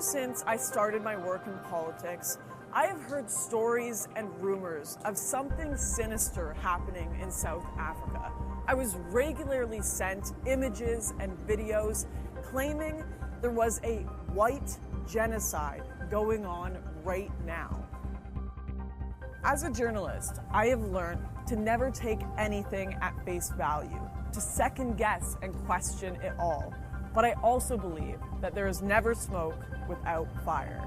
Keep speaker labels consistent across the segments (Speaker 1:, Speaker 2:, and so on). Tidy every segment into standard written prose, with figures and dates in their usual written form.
Speaker 1: Ever since I started my work in politics, I have heard stories and rumors of something sinister happening in South Africa. I was regularly sent images and videos claiming there was a white genocide going on right now. As a journalist, I have learned to never take anything at face value, to second guess and question it all. But I also believe that there is never smoke without fire.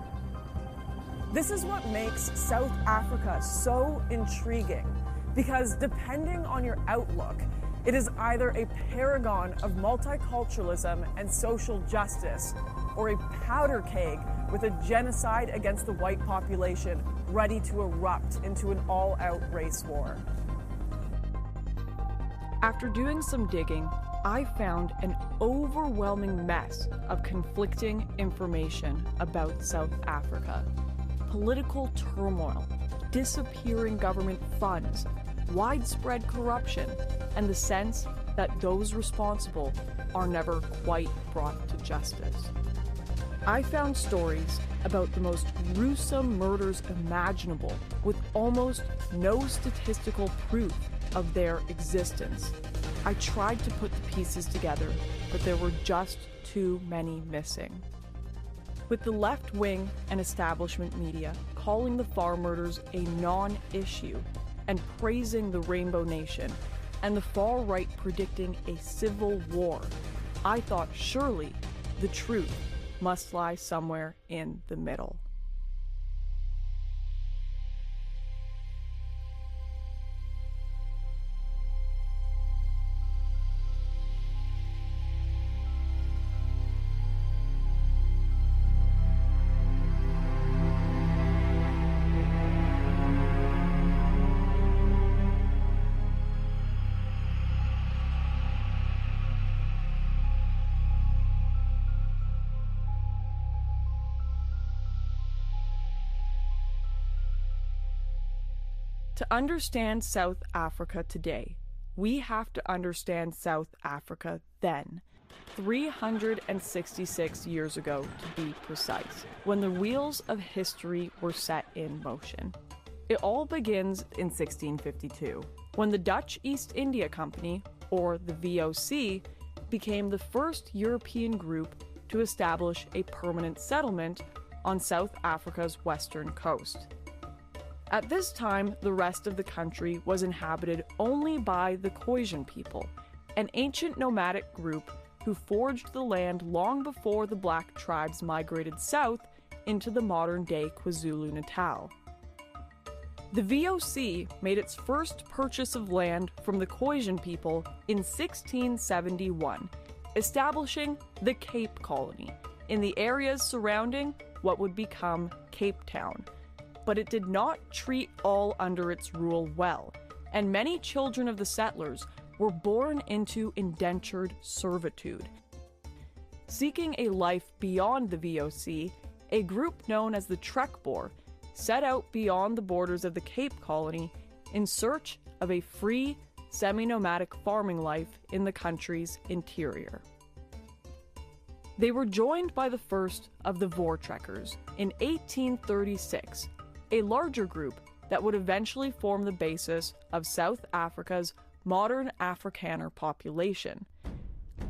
Speaker 1: This is what makes South Africa so intriguing, because depending on your outlook, it is either a paragon of multiculturalism and social justice, or a powder keg with a genocide against the white population ready to erupt into an all-out race war. After doing some digging, I found an overwhelming mess of conflicting information about South Africa. Political turmoil, disappearing government funds, widespread corruption, and the sense that those responsible are never quite brought to justice. I found stories about the most gruesome murders imaginable with almost no statistical proof of their existence. I tried to put the pieces together, but there were just too many missing. With the left wing and establishment media calling the farm murders a non-issue and praising the Rainbow Nation, and the far right predicting a civil war, I thought surely the truth must lie somewhere in the middle. To understand South Africa today, we have to understand South Africa then, 366 years ago to be precise, when the wheels of history were set in motion. It all begins in 1652, when the Dutch East India Company, or the VOC, became the first European group to establish a permanent settlement on South Africa's western coast. At this time, the rest of the country was inhabited only by the Khoisan people, an ancient nomadic group who foraged the land long before the black tribes migrated south into the modern-day KwaZulu-Natal. The VOC made its first purchase of land from the Khoisan people in 1671, establishing the Cape Colony in the areas surrounding what would become Cape Town. But it did not treat all under its rule well, and many children of the settlers were born into indentured servitude. Seeking a life beyond the VOC, a group known as the Trekboer set out beyond the borders of the Cape Colony in search of a free, semi-nomadic farming life in the country's interior. They were joined by the first of the Voortrekkers in 1836, a larger group that would eventually form the basis of South Africa's modern Afrikaner population.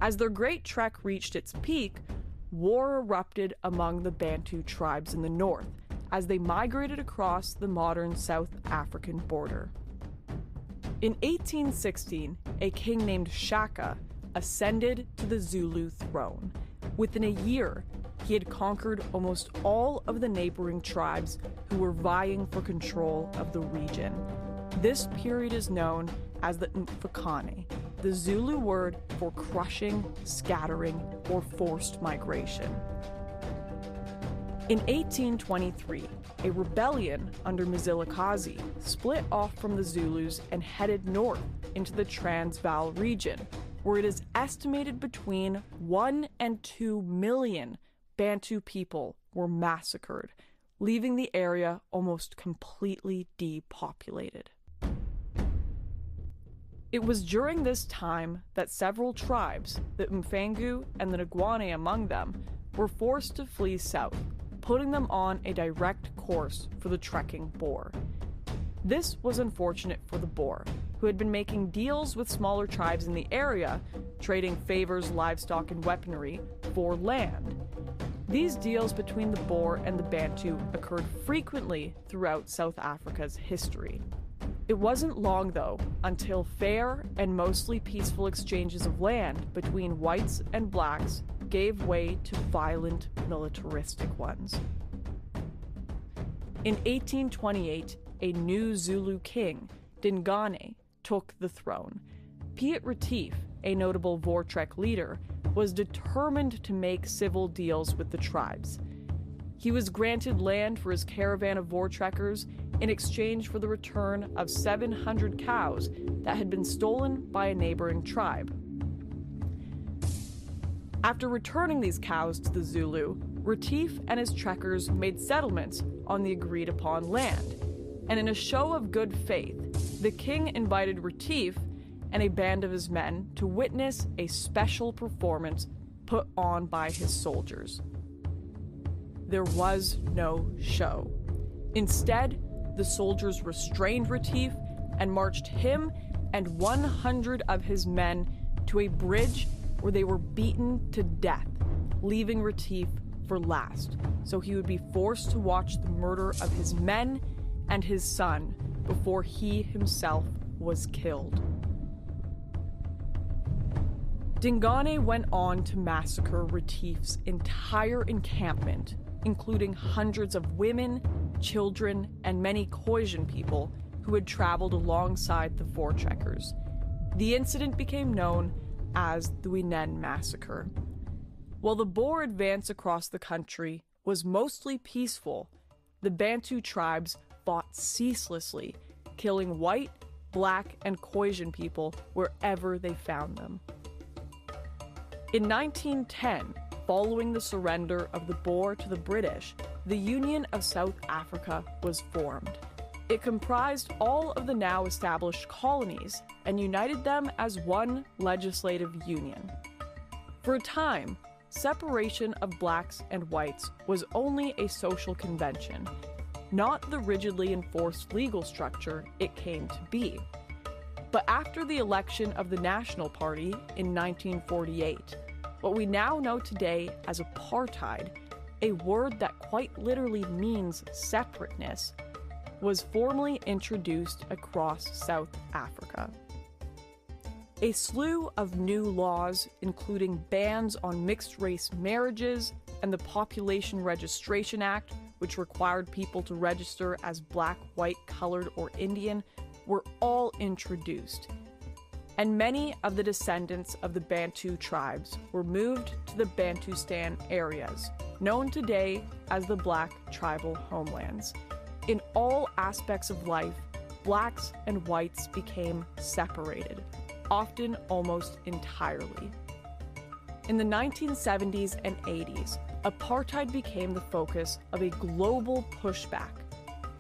Speaker 1: As their great trek reached its peak, war erupted among the Bantu tribes in the north as they migrated across the modern South African border. In 1816, a king named Shaka ascended to the Zulu throne. Within a year, he had conquered almost all of the neighboring tribes who were vying for control of the region. This period is known as the Mfukane, the Zulu word for crushing, scattering, or forced migration. In 1823, a rebellion under Mzilikazi split off from the Zulus and headed north into the Transvaal region, where it is estimated between 1 and 2 million Bantu people were massacred, leaving the area almost completely depopulated. It was during this time that several tribes, the Mfangu and the Ngwane among them, were forced to flee south, putting them on a direct course for the trekking Boer. This was unfortunate for the Boer, who had been making deals with smaller tribes in the area, trading favors, livestock, and weaponry for land. These deals between the Boer and the Bantu occurred frequently throughout South Africa's history. It wasn't long, though, until fair and mostly peaceful exchanges of land between whites and blacks gave way to violent, militaristic ones. In 1828, a new Zulu king, Dingane, took the throne. Piet Retief, a notable Voortrek leader, was determined to make civil deals with the tribes. He was granted land for his caravan of Voortrekkers in exchange for the return of 700 cows that had been stolen by a neighboring tribe. After returning these cows to the Zulu, Retief and his trekkers made settlements on the agreed-upon land, and in a show of good faith, the king invited Retief and a band of his men to witness a special performance put on by his soldiers. There was no show. Instead, the soldiers restrained Retief and marched him and 100 of his men to a bridge where they were beaten to death, leaving Retief for last, so he would be forced to watch the murder of his men and his son before he himself was killed. Dingane went on to massacre Retief's entire encampment, including hundreds of women, children, and many Khoisan people who had traveled alongside the Voortrekkers. The incident became known as the Wenen Massacre. While the Boer advance across the country was mostly peaceful, the Bantu tribes fought ceaselessly, killing white, black, and Khoisan people wherever they found them. In 1910, following the surrender of the Boer to the British, the Union of South Africa was formed. It comprised all of the now established colonies and united them as one legislative union. For a time, separation of blacks and whites was only a social convention, not the rigidly enforced legal structure it came to be. But after the election of the National Party in 1948, what we now know today as apartheid, a word that quite literally means separateness, was formally introduced across South Africa. A slew of new laws, including bans on mixed-race marriages and the Population Registration Act, which required people to register as black, white, colored, or Indian, were all introduced. And many of the descendants of the Bantu tribes were moved to the Bantustan areas, known today as the Black Tribal Homelands. In all aspects of life, blacks and whites became separated, often almost entirely. In the 1970s and 80s, apartheid became the focus of a global pushback.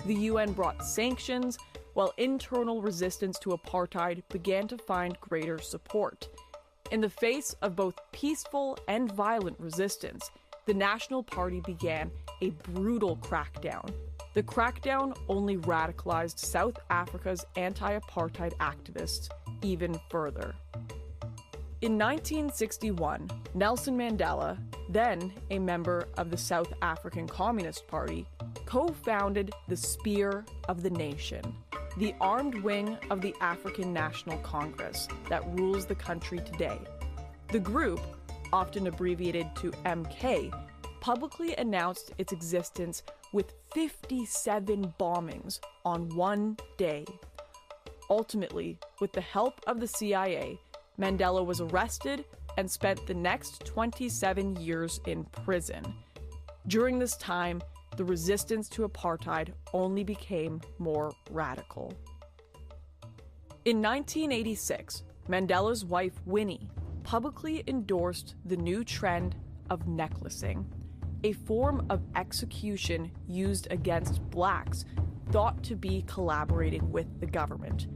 Speaker 1: The UN brought sanctions, while internal resistance to apartheid began to find greater support. In the face of both peaceful and violent resistance, the National Party began a brutal crackdown. The crackdown only radicalized South Africa's anti-apartheid activists even further. In 1961, Nelson Mandela, then a member of the South African Communist Party, co-founded the Spear of the Nation, the armed wing of the African National Congress that rules the country today. The group, often abbreviated to MK, publicly announced its existence with 57 bombings on one day. Ultimately, with the help of the CIA, Mandela was arrested and spent the next 27 years in prison. During this time, the resistance to apartheid only became more radical. In 1986, Mandela's wife Winnie publicly endorsed the new trend of necklacing, a form of execution used against blacks thought to be collaborating with the government.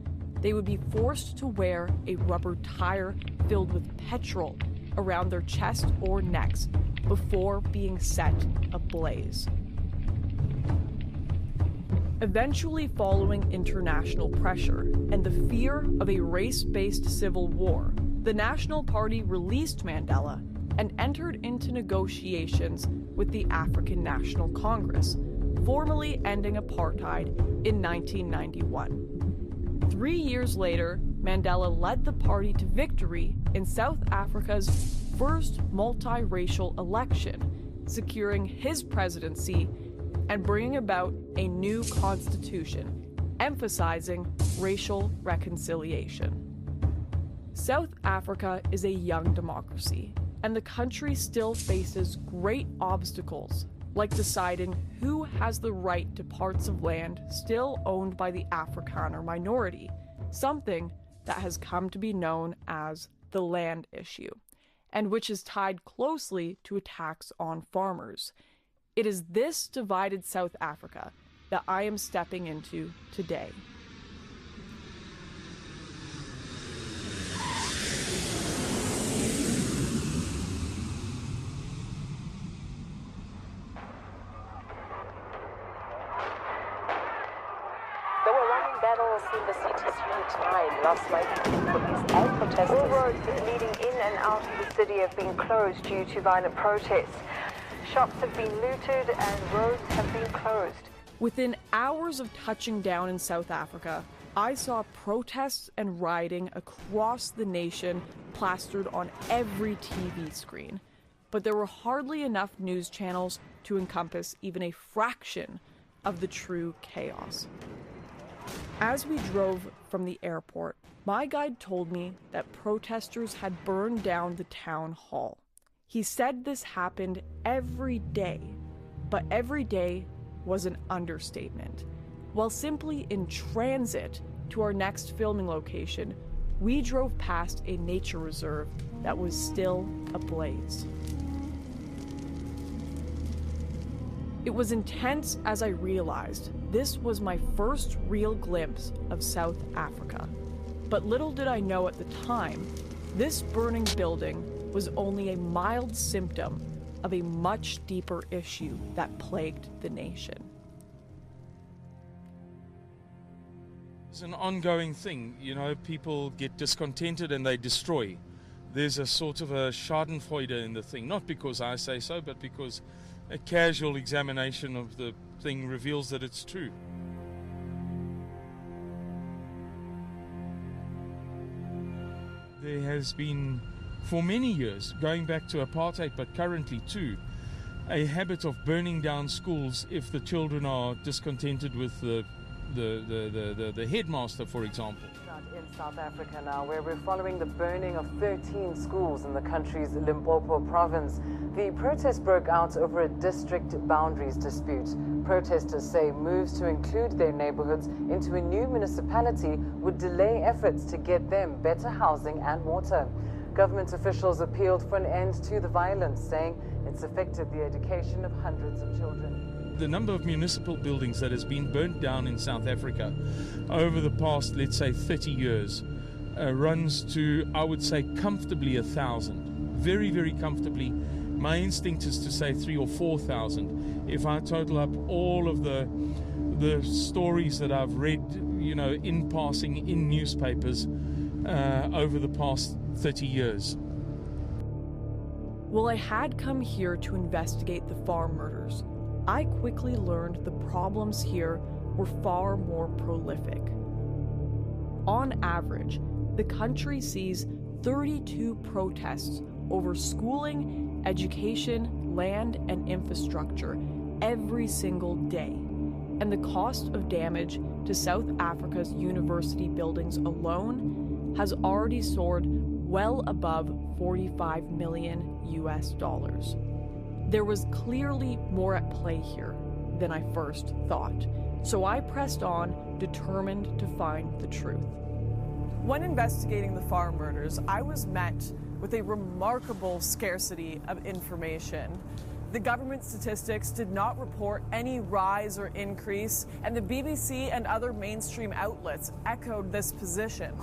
Speaker 1: They would be forced to wear a rubber tire filled with petrol around their chest or necks before being set ablaze. Eventually, following international pressure and the fear of a race-based civil war, the National Party released Mandela and entered into negotiations with the African National Congress, formally ending apartheid in 1991. 3 years later, Mandela led the party to victory in South Africa's first multiracial election, securing his presidency and bringing about a new constitution, emphasizing racial reconciliation. South Africa is a young democracy, and the country still faces great obstacles, like deciding who has the right to parts of land still owned by the Afrikaner minority, something that has come to be known as the land issue, and which is tied closely to attacks on farmers. It is this divided South Africa that I am stepping into today.
Speaker 2: There were running battles in the city's Unit 9 last night between police and protesters.
Speaker 3: All roads leading in and out of the city have been closed due to violent protests. Shops have been looted and roads have been closed.
Speaker 1: Within hours of touching down in South Africa, I saw protests and rioting across the nation plastered on every TV screen. But there were hardly enough news channels to encompass even a fraction of the true chaos. As we drove from the airport, my guide told me that protesters had burned down the town hall. He said this happened every day, but every day was an understatement. While simply in transit to our next filming location, we drove past a nature reserve that was still ablaze. It was intense as I realized this was my first real glimpse of South Africa. But little did I know at the time, this burning building was only a mild symptom of a much deeper issue that plagued the nation.
Speaker 4: It's an ongoing thing, people get discontented and they destroy. There's a sort of a schadenfreude in the thing, not because I say so, but because a casual examination of the thing reveals that it's true. There has been, for many years, going back to apartheid, but currently too, a habit of burning down schools if the children are discontented with the headmaster, for example.
Speaker 2: In South Africa now, where we're following the burning of 13 schools in the country's Limpopo province. The protest broke out over a district boundaries dispute. Protesters say moves to include their neighborhoods into a new municipality would delay efforts to get them better housing and water. Government officials appealed for an end to the violence, saying it's affected the education of hundreds of children.
Speaker 4: The number of municipal buildings that has been burnt down in South Africa over the past, let's say, 30 years runs to, I would say, comfortably 1,000. Very, very comfortably. My instinct is to say 3,000 or 4,000. If I total up all of the stories that I've read, in passing in newspapers over the past 30 years.
Speaker 1: While I had come here to investigate the farm murders, I quickly learned the problems here were far more prolific. On average, the country sees 32 protests over schooling, education, land, and infrastructure every single day. And the cost of damage to South Africa's university buildings alone has already soared well above 45 million US dollars. There was clearly more at play here than I first thought, so I pressed on, determined to find the truth. When investigating the farm murders, I was met with a remarkable scarcity of information. The government statistics did not report any rise or increase, and the BBC and other mainstream outlets echoed this position.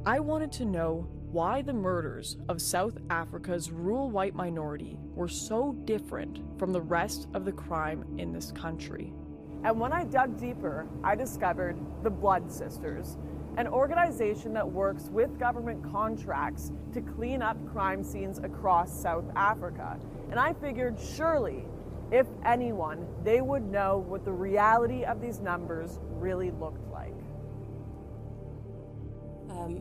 Speaker 1: I wanted to know why the murders of South Africa's rural white minority were so different from the rest of the crime in this country. And when I dug deeper, I discovered the Blood Sisters, an organization that works with government contracts to clean up crime scenes across South Africa. And I figured surely, if anyone, they would know what the reality of these numbers really looked like.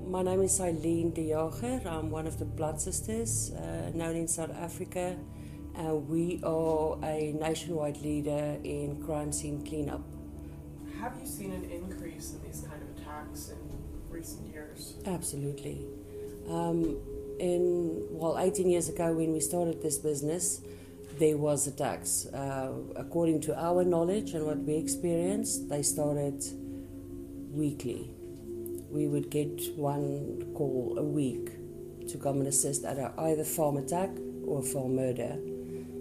Speaker 5: My name is Eileen de Jager. I'm one of the Blood Sisters, known in South Africa. We are a nationwide leader in crime scene cleanup.
Speaker 1: Have you seen an increase in these kind of attacks in recent years?
Speaker 5: Absolutely. 18 years ago when we started this business, there was attacks. According to our knowledge and what we experienced, they started weekly. We would get one call a week to come and assist at either farm attack or farm murder.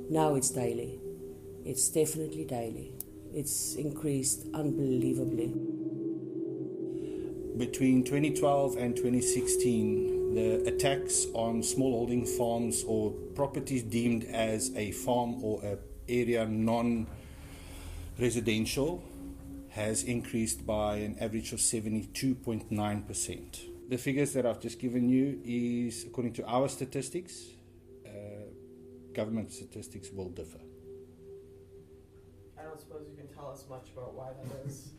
Speaker 5: Now it's daily. It's definitely daily. It's increased unbelievably.
Speaker 6: Between 2012 and 2016, the attacks on smallholding farms or properties deemed as a farm or an area non-residential has increased by an average of 72.9%. The figures that I've just given you is according to our statistics. Government statistics will differ.
Speaker 1: I don't suppose you can tell us much about why that is.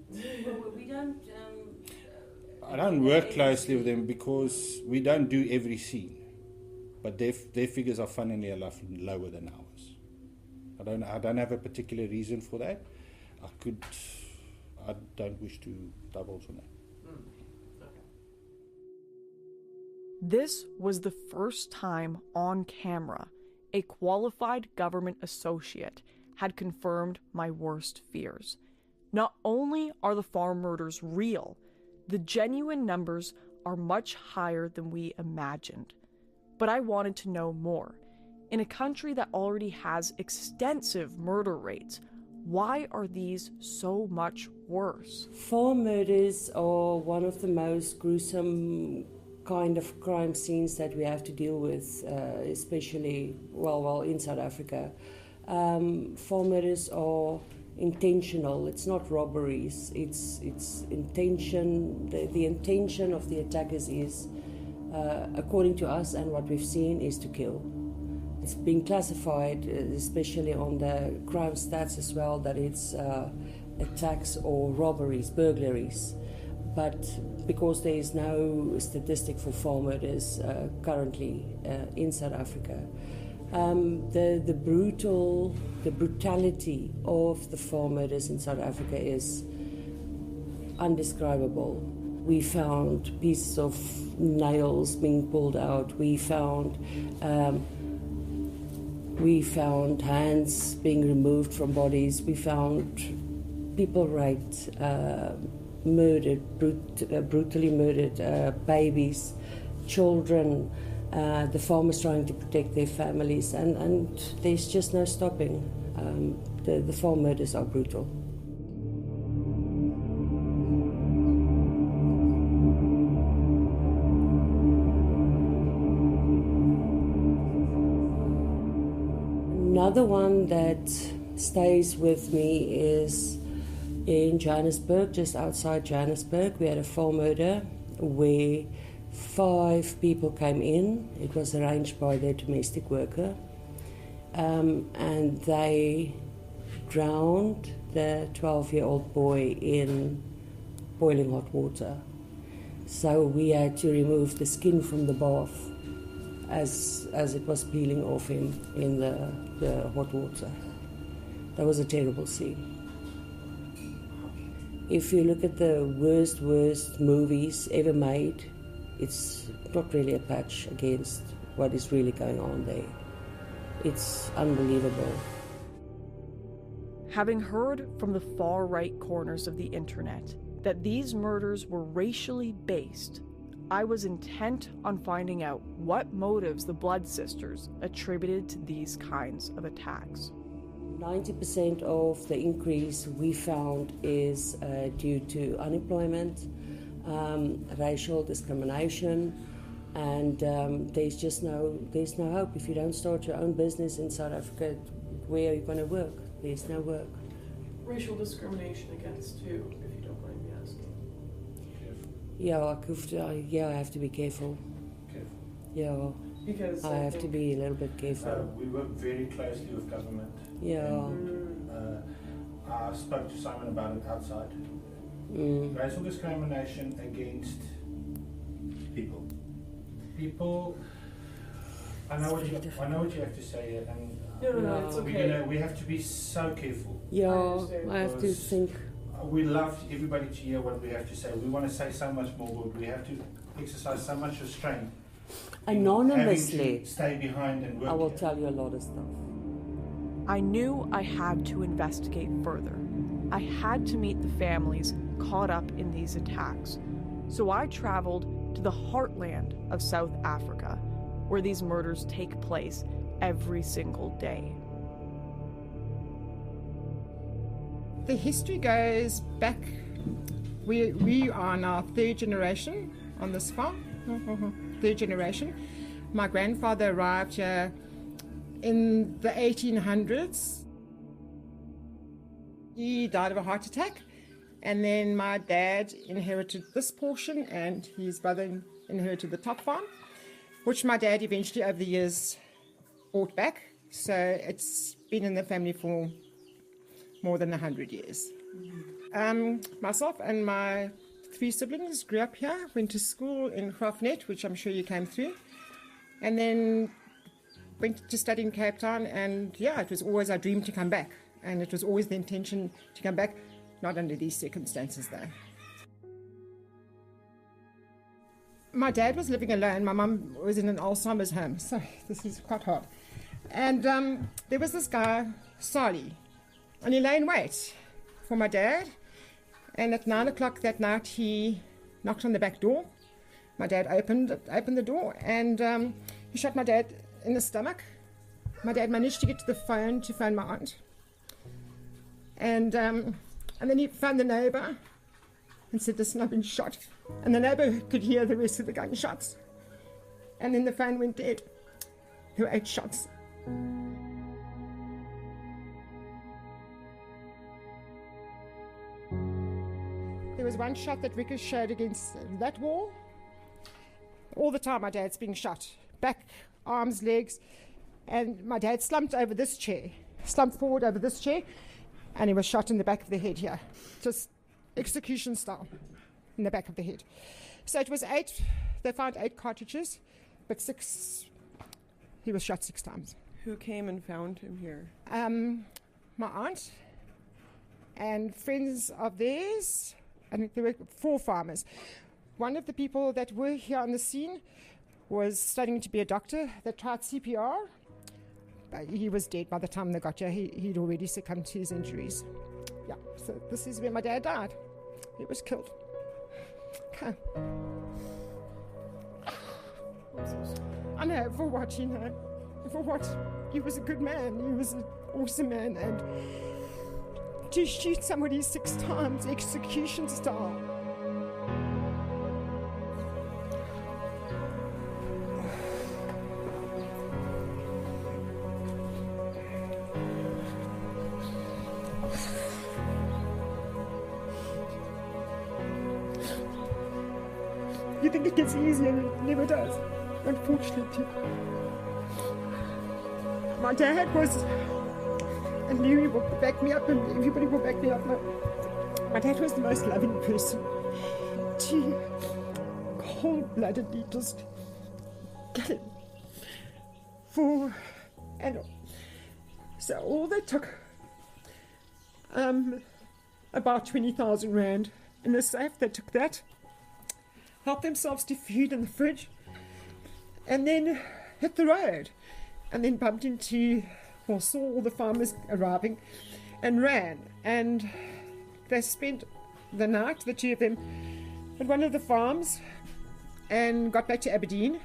Speaker 5: We don't...
Speaker 6: I don't work closely with them because we don't do every scene. But their figures are funnily enough lower than ours. I don't have a particular reason for that. I don't wish to divulge on that.
Speaker 1: This was the first time on camera a qualified government associate had confirmed my worst fears. Not only are the farm murders real, the genuine numbers are much higher than we imagined. But I wanted to know more. In a country that already has extensive murder rates, why are these so much worse?
Speaker 5: Farm murders are one of the most gruesome kind of crime scenes that we have to deal with, especially, in South Africa. Farm murders are intentional. It's not robberies. It's intention. The intention of the attackers is, according to us and what we've seen, is to kill. It's been classified, especially on the crime stats as well, that it's attacks or robberies, burglaries. But because there is no statistic for farm murders currently in South Africa, the brutality of the farm murders in South Africa is undescribable. We found pieces of nails being pulled out. We found hands being removed from bodies. We found people raped, murdered, brutally murdered, babies, children, the farmers trying to protect their families, and there's just no stopping. The farm murders are brutal. Another one that stays with me is in Johannesburg, just outside Johannesburg. We had a farm murder where 5 people came in. It was arranged by their domestic worker, and they drowned the 12-year-old boy in boiling hot water. So we had to remove the skin from the bath as it was peeling off him in the hot water. That was a terrible scene. If you look at the worst movies ever made, it's not really a patch against what is really going on there. It's unbelievable.
Speaker 1: Having heard from the far right corners of the internet that these murders were racially based, I was intent on finding out what motives the Blood Sisters attributed to these kinds of attacks.
Speaker 5: 90% of the increase we found is due to unemployment, racial discrimination, and there's just no hope. If you don't start your own business in South Africa, where are you going to work? There's no work.
Speaker 1: Racial discrimination against who, if you don't mind me asking?
Speaker 5: Yeah, I have to be careful. Yeah,
Speaker 1: Because
Speaker 5: I have to be a little bit careful.
Speaker 6: We work very closely with government.
Speaker 5: Yeah.
Speaker 6: I spoke to Simon about it outside. Racial discrimination against people. I know what you have to say here, and
Speaker 1: No, it's okay.
Speaker 6: we have to be so careful.
Speaker 5: Yeah, I have to think.
Speaker 6: We love everybody to hear what we have to say. We want to say so much more, but we have to exercise so much restraint.
Speaker 5: Anonymously,
Speaker 6: stay behind and work.
Speaker 5: I will tell you a lot of stuff.
Speaker 1: I knew I had to investigate further. I had to meet the families caught up in these attacks. So I traveled to the heartland of South Africa, where these murders take place every single day.
Speaker 7: The history goes back, we are now third generation on this farm, third generation. My grandfather arrived here in the 1800s. He died of a heart attack, and then my dad inherited this portion and his brother inherited the top farm, which my dad eventually over the years bought back. So it's been in the family for more than 100 years. Myself and my 3 siblings grew up here, went to school in Graafnet, which I'm sure you came through, and then went to study in Cape Town, and it was always our dream to come back, and it was always the intention to come back, not under these circumstances though. My dad was living alone, my mum was in an Alzheimer's home, so this is quite hard. And there was this guy, Sali, and he lay in wait for my dad, and at 9 o'clock that night he knocked on the back door. My dad opened the door, and he shot my dad in the stomach. My dad managed to get to the phone to phone my aunt, and then he phoned the neighbour and said, "Listen, I've been shot." And the neighbour could hear the rest of the gunshots, and then the phone went dead. There were 8 shots. There was one shot that ricocheted against that wall. All the time my dad's being shot. Back, arms, legs. And my dad slumped forward over this chair, and he was shot in the back of the head here. Just execution style in the back of the head. So it was 8, they found 8 cartridges, but 6, he was shot 6 times.
Speaker 1: Who came and found him here?
Speaker 7: My aunt and friends of theirs, and there were 4 farmers. One of the people that were here on the scene was studying to be a doctor. They tried CPR, but he was dead by the time they got here. He'd already succumbed to his injuries. Yeah, so this is where my dad died. He was killed. Okay. I know, for what, for what? He was a good man. He was an awesome man, and to shoot somebody 6 times, execution style. You think it gets easier, and it never does, unfortunately. My dad was, and Louis will back me up, and everybody will back me up. My dad was the most loving person. He cold-bloodedly just got it and so all they took about 20,000 rand in the safe. They took that, helped themselves to food in the fridge, and then hit the road, and then bumped into, or saw all the farmers arriving, and ran. And they spent the night, the 2 of them, at one of the farms, and got back to Aberdeen.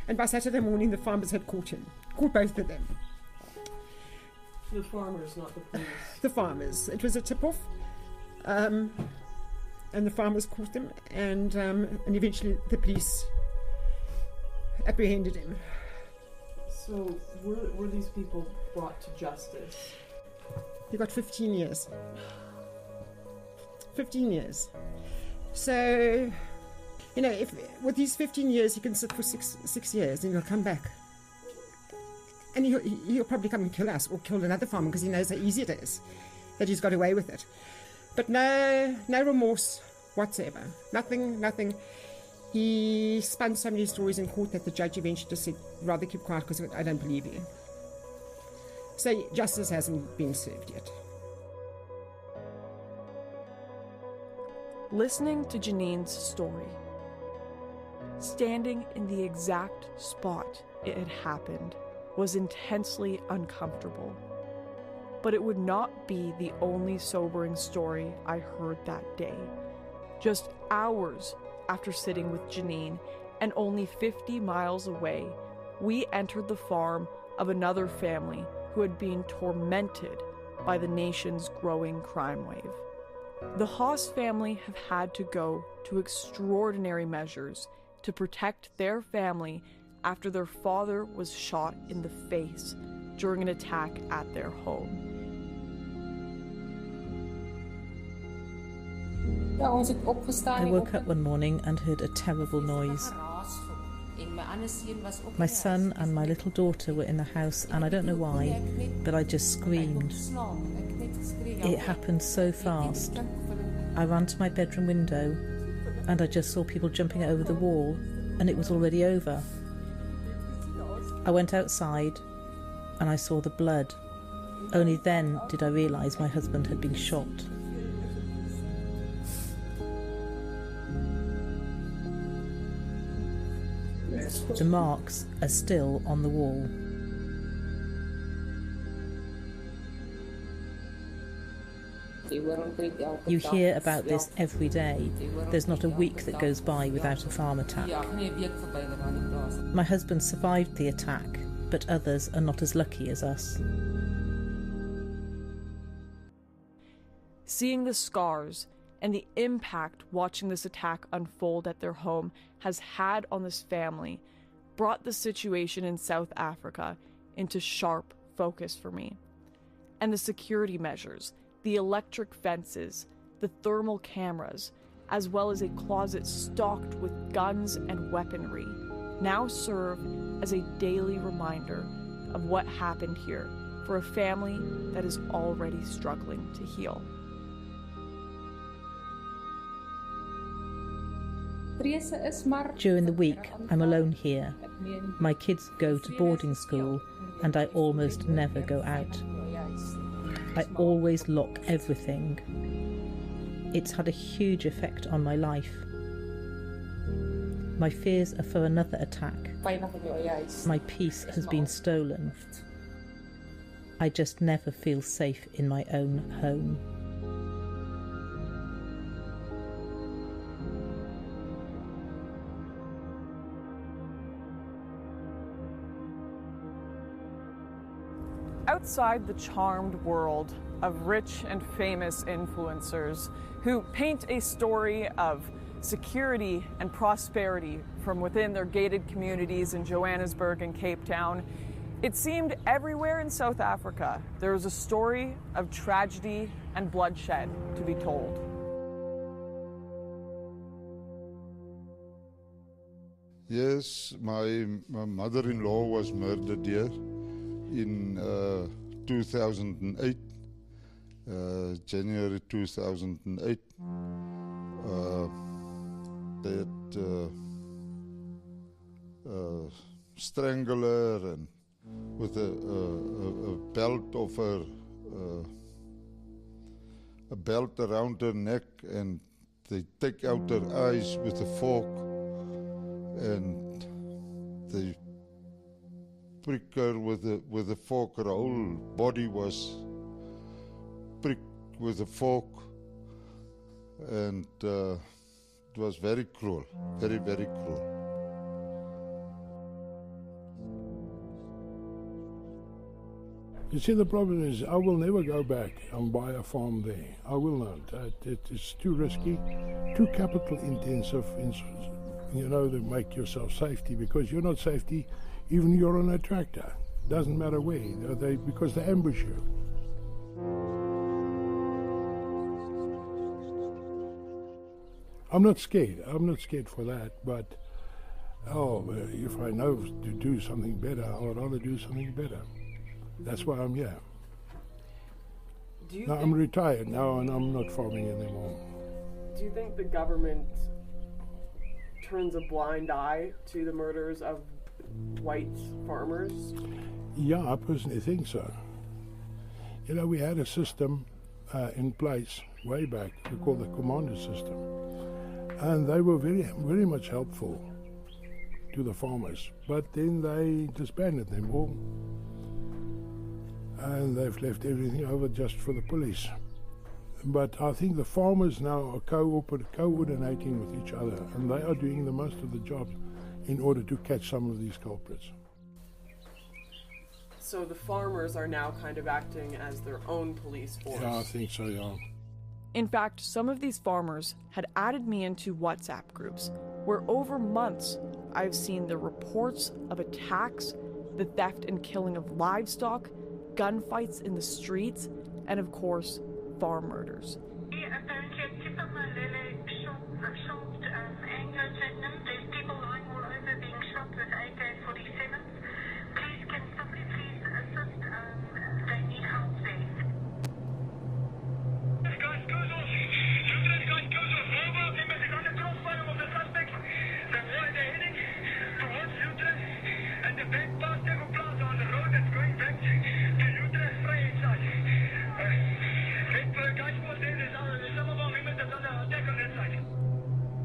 Speaker 7: And by Saturday morning, the farmers had caught both of them.
Speaker 1: The farmers, not the police.
Speaker 7: The farmers. It was a tip-off. and the farmers caught them, and eventually the police apprehended him.
Speaker 1: So were these people brought to justice?
Speaker 7: He got 15 years. 15 years. So, you know, if with these 15 years he can sit for six years, then he'll come back. And he'll probably come and kill us or kill another farmer because he knows how easy it is, that he's got away with it. But no remorse whatsoever. Nothing. He spun so many stories in court that the judge eventually just said, rather keep quiet because I don't believe you. So justice hasn't been served yet.
Speaker 1: Listening to Janine's story, standing in the exact spot it had happened, was intensely uncomfortable. But it would not be the only sobering story I heard that day. Just hours after sitting with Janine, and only 50 miles away, we entered the farm of another family who had been tormented by the nation's growing crime wave. The Haas family have had to go to extraordinary measures to protect their family after their father was shot in the face during an attack at their home.
Speaker 8: I woke up one morning and heard a terrible noise. My son and my little daughter were in the house, and I don't know why, but I just screamed. It happened so fast. I ran to my bedroom window and I just saw people jumping over the wall, and it was already over. I went outside and I saw the blood. Only then did I realise my husband had been shot. The marks are still on the wall. You hear about this every day. There's not a week that goes by without a farm attack. My husband survived the attack, but others are not as lucky as us.
Speaker 1: Seeing the scars and the impact watching this attack unfold at their home has had on this family brought the situation in South Africa into sharp focus for me. And the security measures, the electric fences, the thermal cameras, as well as a closet stocked with guns and weaponry, now serve as a daily reminder of what happened here for a family that is already struggling to heal.
Speaker 8: During the week, I'm alone here. My kids go to boarding school, and I almost never go out. I always lock everything. It's had a huge effect on my life. My fears are for another attack. My peace has been stolen. I just never feel safe in my own home.
Speaker 1: Outside the charmed world of rich and famous influencers who paint a story of security and prosperity from within their gated communities in Johannesburg and Cape Town, it seemed everywhere in South Africa there was a story of tragedy and bloodshed to be told.
Speaker 9: Yes, my mother-in-law was murdered here in 2008, January 2008. They had strangled her and with a belt of her, a belt around her neck, and they take out her eyes with a fork, and they prick her with a fork. Her whole body was pricked with a fork, and it was very cruel, very, very cruel.
Speaker 10: You see, the problem is I will never go back and buy a farm there. I will not. It's too risky, too capital intensive, to make yourself safety, because you're not safety even you're on a tractor. Doesn't matter where, because they ambush you. I'm not scared. I'm not scared for that, but if I know to do something better, I would rather do something better. That's why I'm here. Now I'm retired now and I'm not farming anymore.
Speaker 11: Do you think the government turns a blind eye to the murders of white farmers?
Speaker 10: Yeah, I personally think so. We had a system in place way back, we call the commando system, and they were very, very much helpful to the farmers, but then they disbanded them all, and they've left everything over just for the police. But I think the farmers now are coordinating with each other, and they are doing the most of the job in order to catch some of these culprits.
Speaker 11: So the farmers are now kind of acting as their own police force.
Speaker 10: Yeah, I think so, yeah.
Speaker 1: In fact, some of these farmers had added me into WhatsApp groups where over months I've seen the reports of attacks, the theft and killing of livestock, gunfights in the streets, and of course, farm murders.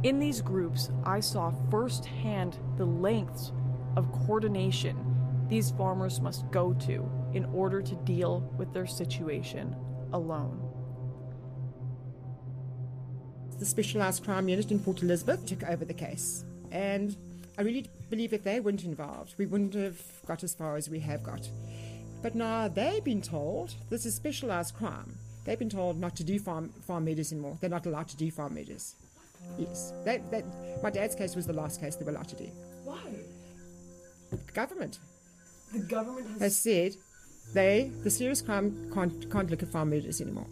Speaker 1: In these groups, I saw firsthand the lengths of coordination these farmers must go to in order to deal with their situation alone.
Speaker 7: The Specialised Crime Unit in Port Elizabeth took over the case, and I really believe if they weren't involved, we wouldn't have got as far as we have got. But now they've been told, this is specialised crime, they've been told not to do farm murders anymore. They're not allowed to do farm murders. Yes. My dad's case was the last case they were allowed to do.
Speaker 11: Why?
Speaker 7: The government.
Speaker 11: The government
Speaker 7: has said the serious crime can't look at farm murders anymore.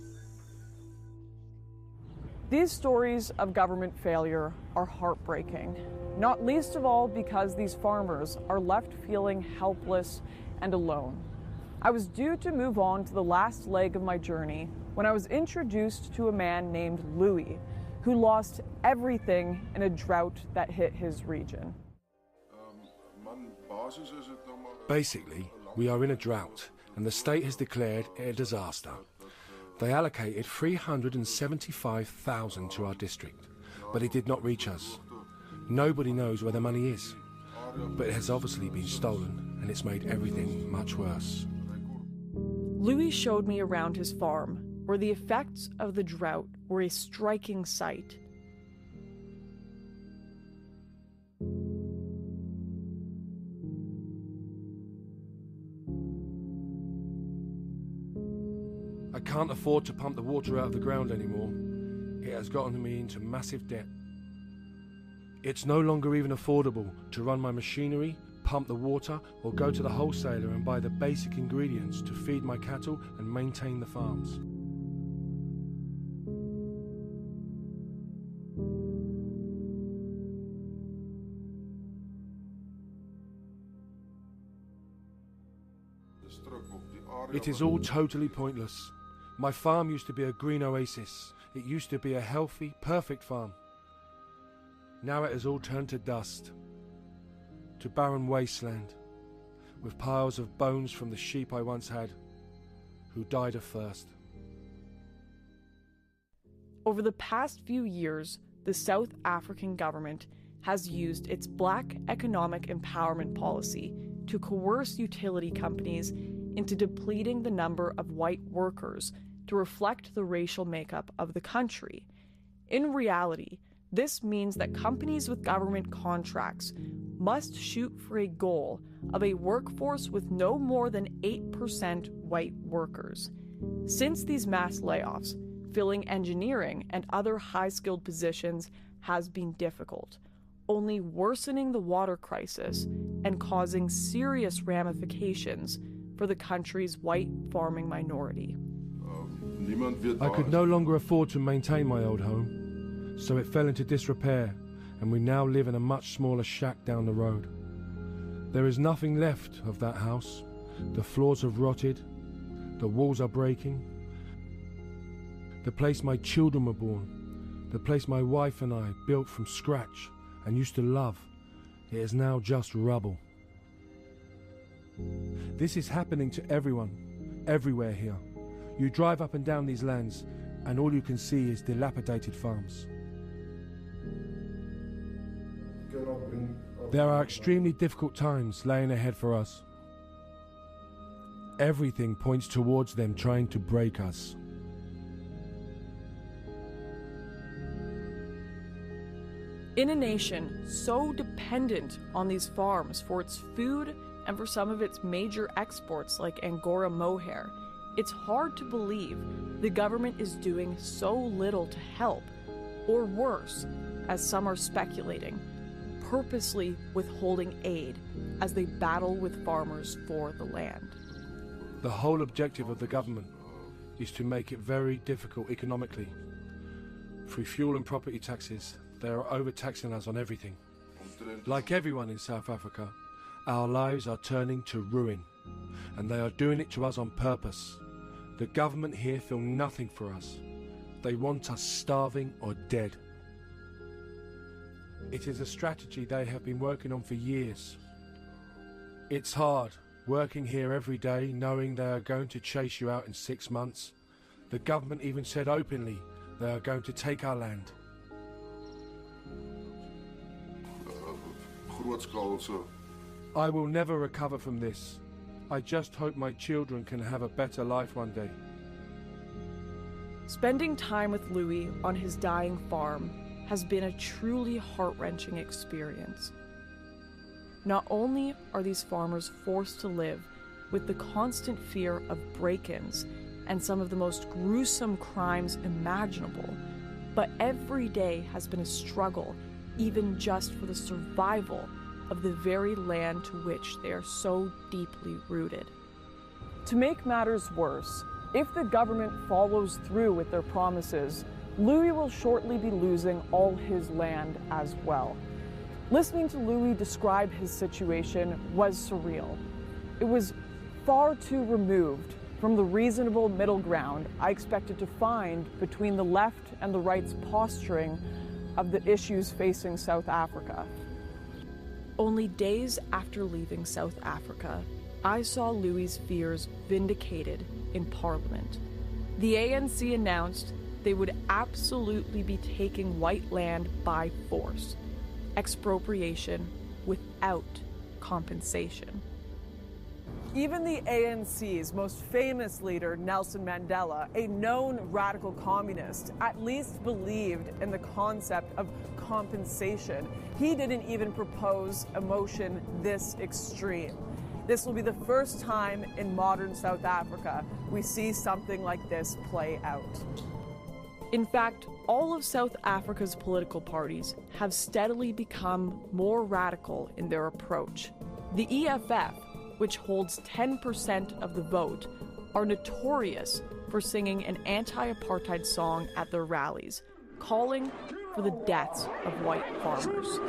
Speaker 1: These stories of government failure are heartbreaking, not least of all because these farmers are left feeling helpless and alone. I was due to move on to the last leg of my journey when I was introduced to a man named Louis, who lost everything in a drought that hit his region.
Speaker 12: Basically, we are in a drought, and the state has declared it a disaster. They allocated 375,000 to our district, but it did not reach us. Nobody knows where the money is, but it has obviously been stolen, and it's made everything much worse.
Speaker 1: Louis showed me around his farm, where the effects of the drought were a striking sight.
Speaker 12: I can't afford to pump the water out of the ground anymore. It has gotten me into massive debt. It's no longer even affordable to run my machinery, pump the water, or go to the wholesaler and buy the basic ingredients to feed my cattle and maintain the farms. It is all totally pointless. My farm used to be a green oasis. It used to be a healthy, perfect farm. Now it has all turned to dust, to barren wasteland, with piles of bones from the sheep I once had, who died of thirst.
Speaker 1: Over the past few years, the South African government has used its Black economic empowerment policy to coerce utility companies into depleting the number of white workers to reflect the racial makeup of the country. In reality, this means that companies with government contracts must shoot for a goal of a workforce with no more than 8% white workers. Since these mass layoffs, filling engineering and other high-skilled positions has been difficult, only worsening the water crisis and causing serious ramifications for the country's white farming minority.
Speaker 12: I could no longer afford to maintain my old home, so it fell into disrepair, and we now live in a much smaller shack down the road. There is nothing left of that house. The floors have rotted, the walls are breaking. The place my children were born, the place my wife and I built from scratch and used to love, it is now just rubble. This is happening to everyone, everywhere here. You drive up and down these lands, and all you can see is dilapidated farms. There are extremely difficult times laying ahead for us. Everything points towards them trying to break us.
Speaker 1: In a nation so dependent on these farms for its food and for some of its major exports like Angora mohair, it's hard to believe the government is doing so little to help, or worse, as some are speculating, purposely withholding aid as they battle with farmers for the land.
Speaker 12: The whole objective of the government is to make it very difficult economically. Through fuel and property taxes, they are overtaxing us on everything. Like everyone in South Africa, our lives are turning to ruin, and they are doing it to us on purpose. The government here feel nothing for us. They want us starving or dead. It is a strategy they have been working on for years. It's hard, working here every day, knowing they are going to chase you out in 6 months. The government even said openly they are going to take our land. I will never recover from this. I just hope my children can have a better life one day.
Speaker 1: Spending time with Louis on his dying farm has been a truly heart-wrenching experience. Not only are these farmers forced to live with the constant fear of break-ins and some of the most gruesome crimes imaginable, but every day has been a struggle, even just for the survival of the very land to which they are so deeply rooted. To make matters worse, if the government follows through with their promises, Louis will shortly be losing all his land as well. Listening to Louis describe his situation was surreal. It was far too removed from the reasonable middle ground I expected to find between the left and the right's posturing of the issues facing South Africa. Only days after leaving South Africa, I saw Louis' fears vindicated in Parliament. The ANC announced they would absolutely be taking white land by force, expropriation without compensation. Even the ANC's most famous leader, Nelson Mandela, a known radical communist, at least believed in the concept of compensation. He didn't even propose a motion this extreme. This will be the first time in modern South Africa we see something like this play out. In fact, all of South Africa's political parties have steadily become more radical in their approach. The EFF, which holds 10% of the vote, are notorious for singing an anti-apartheid song at their rallies, calling for the deaths of white farmers.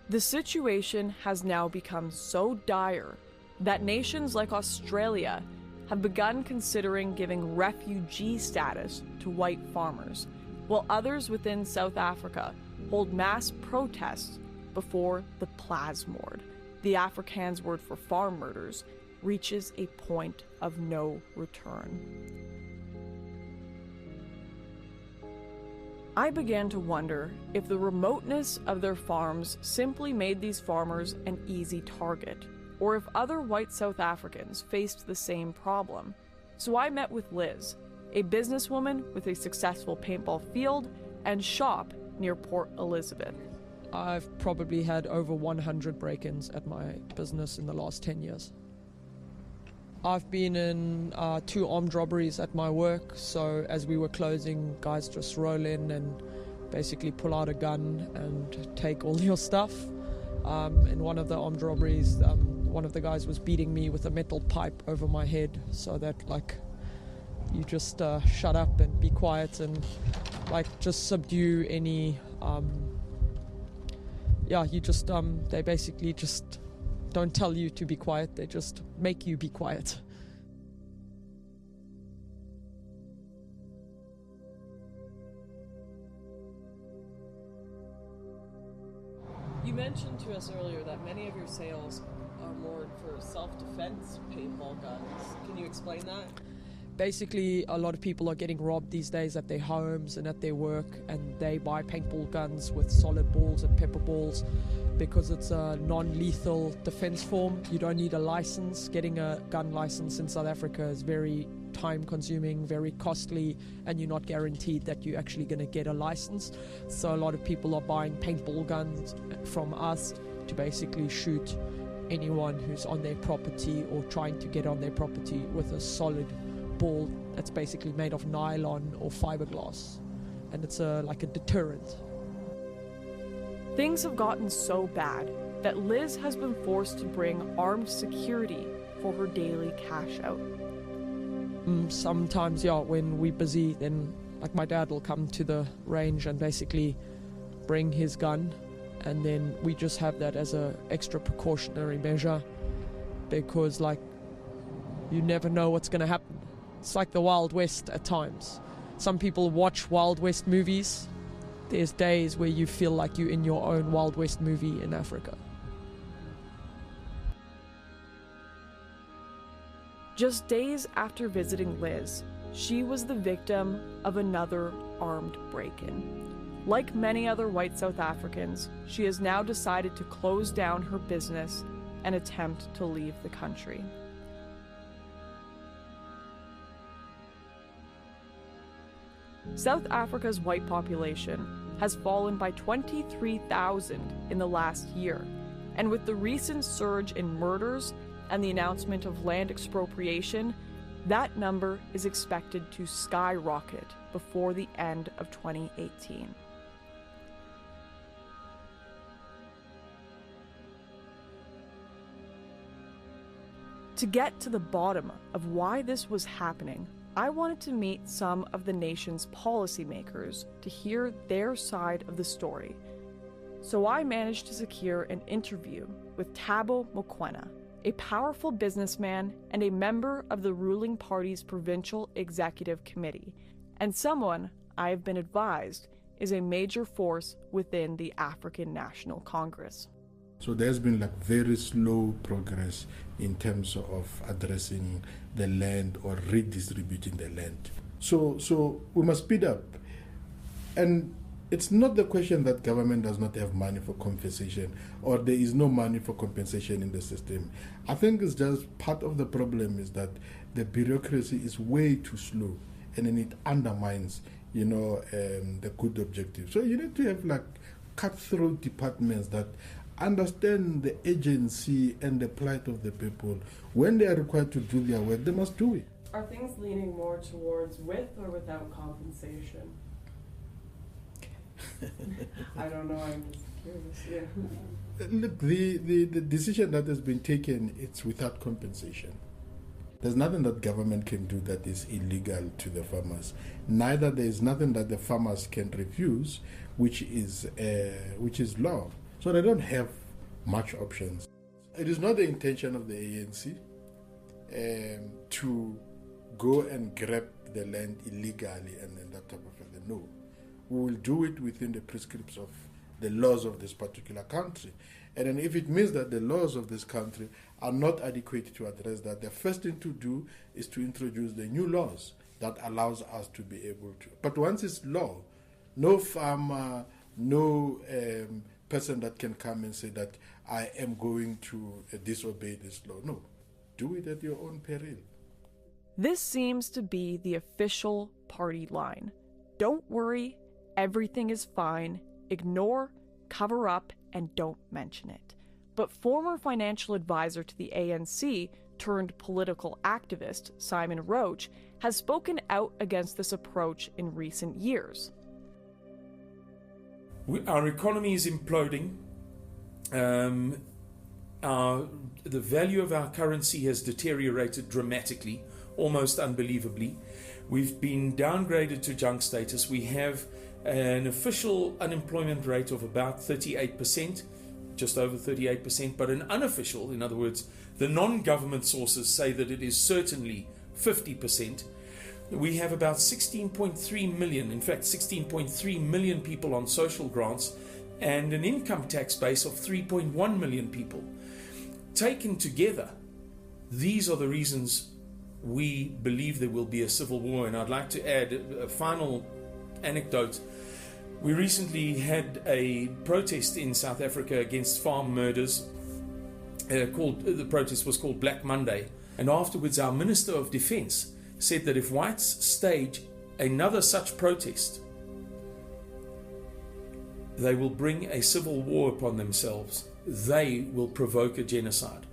Speaker 1: The situation has now become so dire that nations like Australia have begun considering giving refugee status to white farmers, while others within South Africa hold mass protests before the plasmoord, the Afrikaans word for farm murders, reaches a point of no return. I began to wonder if the remoteness of their farms simply made these farmers an easy target, or if other white South Africans faced the same problem. So I met with Liz, a businesswoman with a successful paintball field and shop near Port Elizabeth.
Speaker 13: I've probably had over 100 break-ins at my business in the last 10 years. I've been in 2 armed robberies at my work, so as we were closing, guys just roll in and basically pull out a gun and take all your stuff. In one of the armed robberies, one of the guys was beating me with a metal pipe over my head, so that you just shut up and be quiet and just subdue any they basically just don't tell you to be quiet, they just make you be quiet.
Speaker 11: You mentioned to us earlier that many of your sales are more for self-defense paintball guns. Can you explain that?
Speaker 13: Basically, a lot of people are getting robbed these days at their homes and at their work, and they buy paintball guns with solid balls and pepper balls because it's a non-lethal defense form. You don't need a license. Getting a gun license in South Africa is very time-consuming, very costly, and you're not guaranteed that you're actually going to get a license. So a lot of people are buying paintball guns from us to basically shoot anyone who's on their property or trying to get on their property with a solid ball that's basically made of nylon or fiberglass, and it's like a deterrent.
Speaker 1: Things have gotten so bad that Liz has been forced to bring armed security for her daily cash out.
Speaker 13: Sometimes, when we're busy, then my dad will come to the range and basically bring his gun, and then we just have that as a extra precautionary measure because you never know what's going to happen. It's like the Wild West at times. Some people watch Wild West movies. There's days where you feel like you're in your own Wild West movie in Africa.
Speaker 1: Just days after visiting Liz, she was the victim of another armed break-in. Like many other white South Africans, she has now decided to close down her business and attempt to leave the country. South Africa's white population has fallen by 23,000 in the last year, and with the recent surge in murders and the announcement of land expropriation, that number is expected to skyrocket before the end of 2018. To get to the bottom of why this was happening, I wanted to meet some of the nation's policymakers to hear their side of the story. So I managed to secure an interview with Thabo Mokoena, a powerful businessman and a member of the ruling party's provincial executive committee, and someone I have been advised is a major force within the African National Congress.
Speaker 6: So there's been very slow progress in terms of addressing the land or redistributing the land. So we must speed up. And it's not the question that government does not have money for compensation or there is no money for compensation in the system. I think it's just part of the problem is that the bureaucracy is way too slow and then it undermines, the good objective. So you need to have cutthroat departments that understand the agency and the plight of the people. When they are required to do their work, they must do it.
Speaker 11: Are things leaning more towards with or without compensation? I don't know, I'm just curious. Yeah.
Speaker 6: Look, the decision that has been taken, it's without compensation. There's nothing that government can do that is illegal to the farmers. Neither there is nothing that the farmers can refuse, which is law. So they don't have much options. It is not the intention of the ANC to go and grab the land illegally and then that type of thing. No. We will do it within the prescripts of the laws of this particular country. And then if it means that the laws of this country are not adequate to address that, the first thing to do is to introduce the new laws that allows us to be able to. But once it's law, no farmer, no person that can come and say that I am going to disobey this law. No, do it at your own peril.
Speaker 1: This seems to be the official party line. Don't worry, everything is fine. Ignore, cover up, and don't mention it. But former financial advisor to the ANC turned political activist Simon Roach has spoken out against this approach in recent years.
Speaker 4: Our economy is imploding. The value of our currency has deteriorated dramatically, almost unbelievably. We've been downgraded to junk status. We have an official unemployment rate of about 38%, just over 38%, but an unofficial, in other words, the non-government sources say that it is certainly 50%. We have about 16.3 million, in fact 16.3 million people on social grants and an income tax base of 3.1 million people. Taken together, these are the reasons we believe there will be a civil war. And I'd like to add a final anecdote. We recently had a protest in South Africa against farm murders. The protest was called Black Monday. And afterwards our Minister of Defence said that if whites stage another such protest, they will bring a civil war upon themselves. They will provoke a genocide.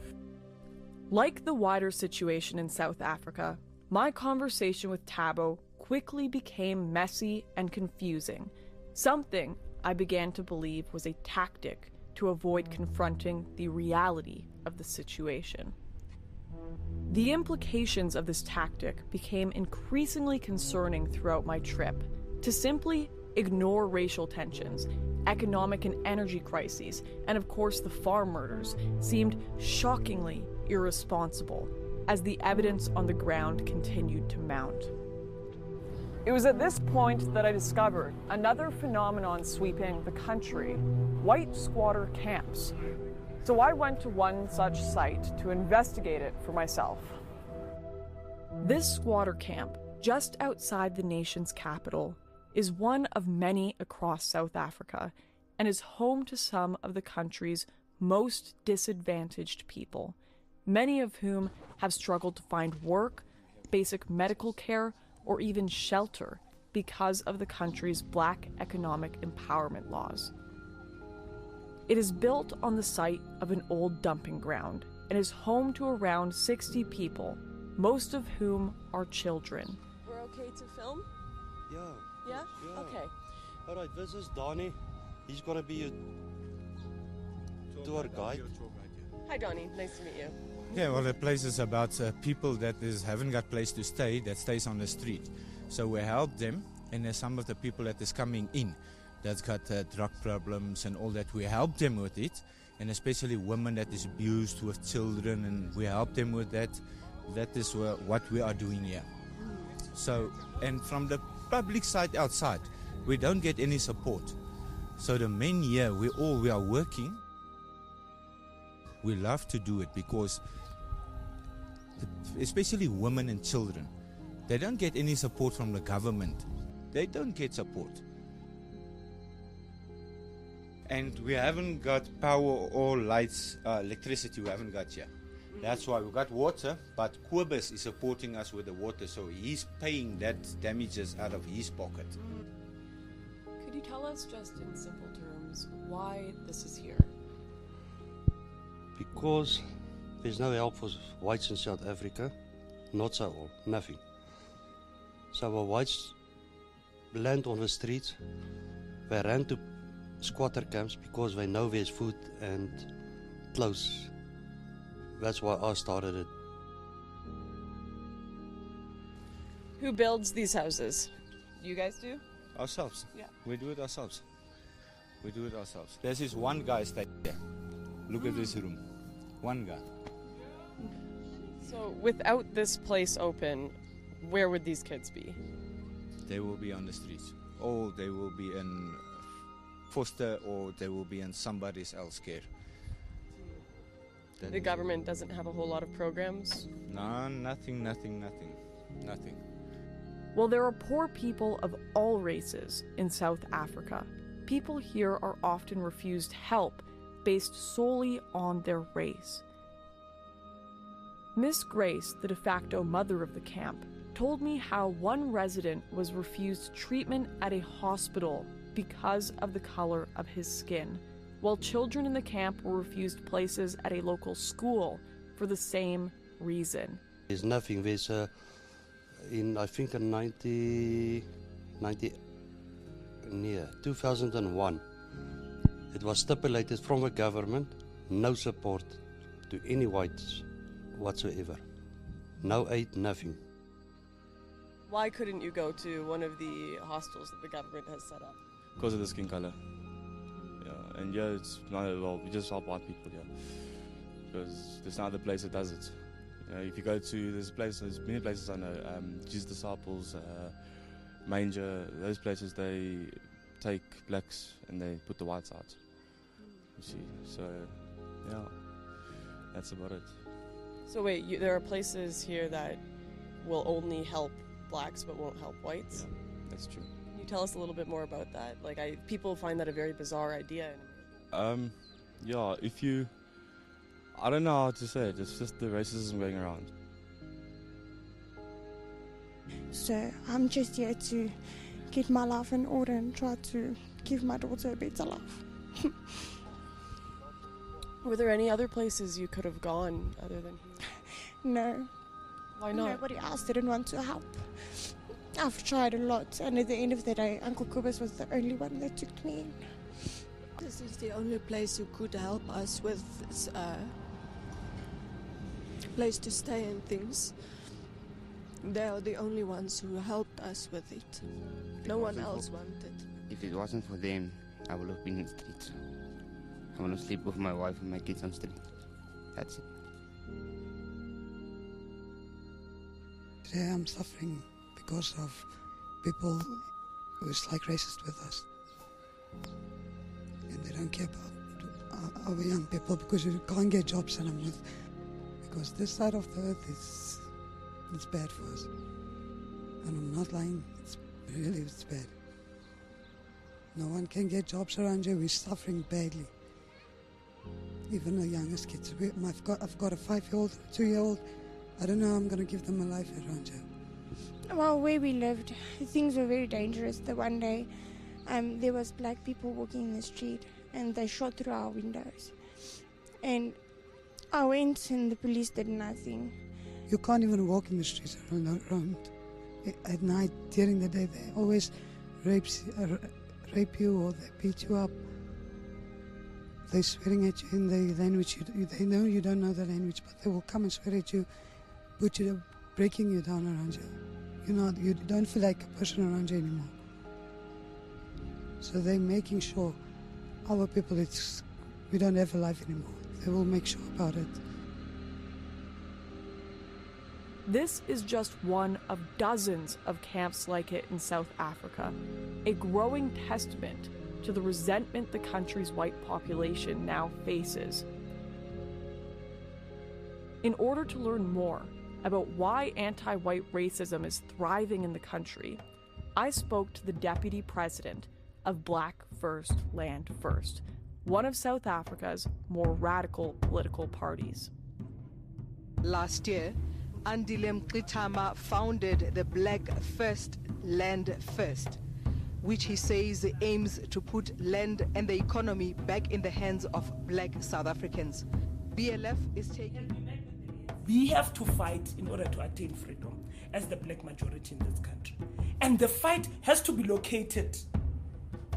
Speaker 1: Like the wider situation in South Africa, my conversation with Thabo quickly became messy and confusing, something I began to believe was a tactic to avoid confronting the reality of the situation. The implications of this tactic became increasingly concerning throughout my trip. To simply ignore racial tensions, economic and energy crises, and of course the farm murders seemed shockingly irresponsible as the evidence on the ground continued to mount. It was at this point that I discovered another phenomenon sweeping the country: white squatter camps. So I went to one such site to investigate it for myself. This squatter camp, just outside the nation's capital, is one of many across South Africa and is home to some of the country's most disadvantaged people, many of whom have struggled to find work, basic medical care, or even shelter because of the country's black economic empowerment laws. It is built on the site of an old dumping ground and is home to around 60 people, most of whom are children.
Speaker 11: We're okay to film?
Speaker 14: Yeah.
Speaker 11: Yeah? Okay.
Speaker 14: All right, this is Donnie. He's going to be a tour guide.
Speaker 11: Hi, Donnie. Nice to meet you.
Speaker 15: Yeah, well, the place is about people that haven't got place to stay, that stays on the street. So we help them, and there's some of the people that is coming in that's got drug problems and all that. We help them with it, and especially women that is abused with children, and we help them with that. That is what we are doing here. So, and from the public side outside, we don't get any support. So the men here, we are working. We love to do it because, especially women and children, they don't get any support from the government. They don't get support. And we haven't got power or lights, electricity we haven't got yet. That's why we got water, but Kobus is supporting us with the water, so he's paying that damages out of his pocket.
Speaker 11: Could you tell us just in simple terms why this is here?
Speaker 14: Because there's no help for whites in South Africa, not so all, nothing. So our whites land on the streets, they ran to squatter camps because they know there's food and clothes. That's why I started it.
Speaker 11: Who builds these houses? You guys do?
Speaker 15: Ourselves.
Speaker 11: Yeah.
Speaker 15: We do it ourselves. We do it ourselves. There's this one guy staying there. Look at this room. One guy.
Speaker 11: So without this place open, where would these kids be?
Speaker 15: They will be on the streets. Or they will be in foster, or they will be in somebody else's care.
Speaker 11: The government doesn't have a whole lot of programs?
Speaker 15: No, nothing.
Speaker 1: Well, there are poor people of all races in South Africa. People here are often refused help based solely on their race. Miss Grace, the de facto mother of the camp, told me how one resident was refused treatment at a hospital because of the color of his skin, while children in the camp were refused places at a local school for the same reason.
Speaker 14: There's nothing. There's I think in 2001, it was stipulated from the government, no support to any whites whatsoever. No aid, nothing.
Speaker 11: Why couldn't you go to one of the hostels that the government has set up?
Speaker 16: Because of the skin color. Yeah, and yeah, it's not well. We just help white people here because there's no other place that does it. You know, if you go to there's many places I know, Jesus Disciples, Manger, those places they take blacks and they put the whites out. You see, so yeah, that's about it.
Speaker 11: So wait, there are places here that will only help blacks but won't help whites?
Speaker 16: Yeah, that's true.
Speaker 11: Can you tell us a little bit more about that? Like, people find that a very bizarre idea.
Speaker 16: Yeah, I don't know how to say it, it's just the racism going around.
Speaker 17: So I'm just here to get my life in order and try to give my daughter a better life.
Speaker 11: Were there any other places you could have gone other than here?
Speaker 17: No.
Speaker 11: Why not?
Speaker 17: Nobody else didn't want to help. I've tried a lot, and at the end of the day, Uncle Kubus was the only one that took me in.
Speaker 18: This is the only place who could help us with place to stay and things. They are the only ones who helped us with it. No one else wanted.
Speaker 19: If it wasn't for them, I would have been in the streets. I want to sleep with my wife and my kids on the street. That's it.
Speaker 20: Today I'm suffering because of people who is like racist with us. And they don't care about our young people because you can't get jobs and I'm with. Because this side of the earth it's bad for us. And I'm not lying, it's bad. No one can get jobs around here, we're suffering badly. Even the youngest kids. I've got a 5-year-old, a 2-year-old. I don't know how I'm going to give them a life around here.
Speaker 17: Well, where we lived, things were very dangerous. The one day, there was black people walking in the street and they shot through our windows. And I went and the police did nothing.
Speaker 20: You can't even walk in the streets around. At night, during the day, they always rape you or they beat you up. They're swearing at you in the language. They know you don't know the language, but they will come and swear at you, breaking you down around you. You don't feel like a person around you anymore. So they're making sure our people, we don't have a life anymore. They will make sure about it.
Speaker 1: This is just one of dozens of camps like it in South Africa, a growing testament to the resentment the country's white population now faces. In order to learn more about why anti-white racism is thriving in the country, I spoke to the deputy president of Black First, Land First, one of South Africa's more radical political parties.
Speaker 21: Last year, Andile Mqitama founded the Black First, Land First, which he says aims to put land and the economy back in the hands of black South Africans. BLF is taking...
Speaker 22: We have to fight in order to attain freedom as the black majority in this country. And the fight has to be located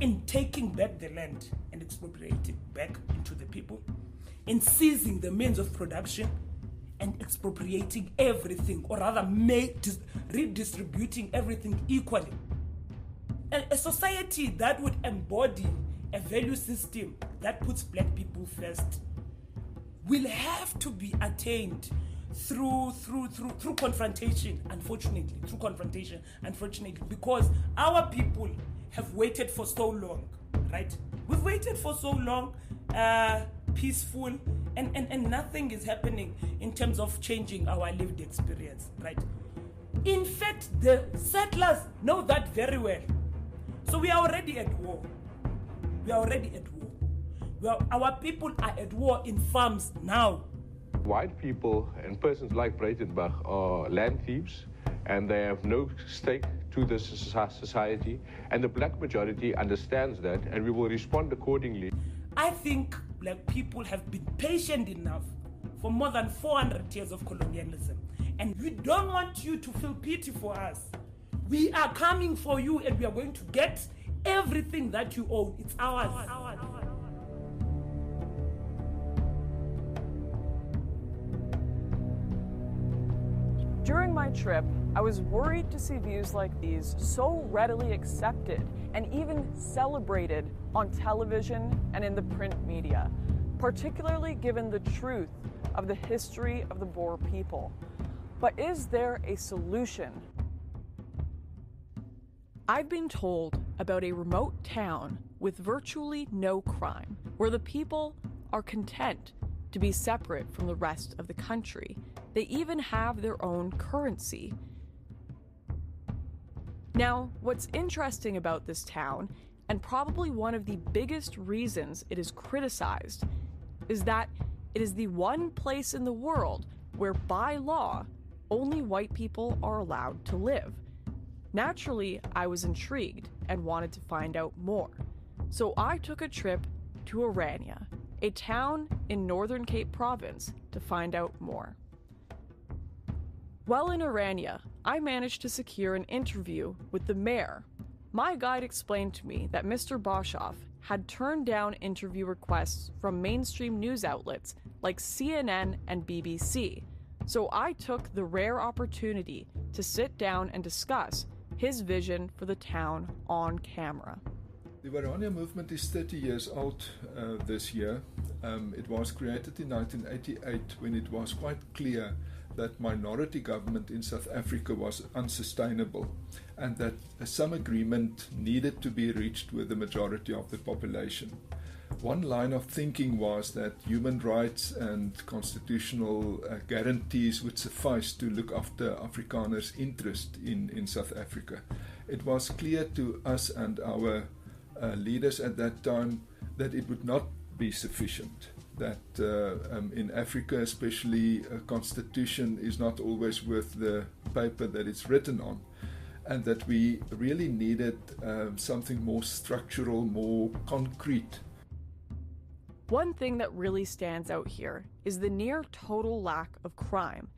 Speaker 22: in taking back the land and expropriating back into the people, in seizing the means of production and expropriating everything, or rather redistributing everything equally. A society that would embody a value system that puts black people first will have to be attained through confrontation, unfortunately, because our people have waited for so long, right? We've waited for so long, peaceful, and nothing is happening in terms of changing our lived experience, right? In fact, the settlers know that very well. So we are already at war. Our people are at war in farms now.
Speaker 2: white people and persons like Breitenbach are land thieves and they have no stake to this society, and the black majority understands that, and we will respond accordingly.
Speaker 22: I think black people have been patient enough for more than 400 years of colonialism, and we don't want you to feel pity for us. We are coming for you, and we are going to get everything that you own. It's ours.
Speaker 1: During my trip, I was worried to see views like these so readily accepted and even celebrated on television and in the print media, particularly given the truth of the history of the Boer people. But is there a solution? I've been told about a remote town with virtually no crime, where the people are content to be separate from the rest of the country. They even have their own currency. Now, what's interesting about this town, and probably one of the biggest reasons it is criticized, is that it is the one place in the world where, by law, only white people are allowed to live. Naturally, I was intrigued and wanted to find out more. So I took a trip to Orania, a town in Northern Cape Province, to find out more. While in Orania, I managed to secure an interview with the mayor. My guide explained to me that Mr. Boshoff had turned down interview requests from mainstream news outlets like CNN and BBC, so I took the rare opportunity to sit down and discuss his vision for the town on camera.
Speaker 3: The Orania movement is 30 years old this year. It was created in 1988 when it was quite clear that minority government in South Africa was unsustainable and that some agreement needed to be reached with the majority of the population. One line of thinking was that human rights and constitutional guarantees would suffice to look after Afrikaners' interest in South Africa. It was clear to us and our leaders at that time that it would not be sufficient, that in Africa especially a constitution is not always worth the paper that it's written on, and that we really needed something more structural, more concrete.
Speaker 1: One thing that really stands out here is the near total lack of crime.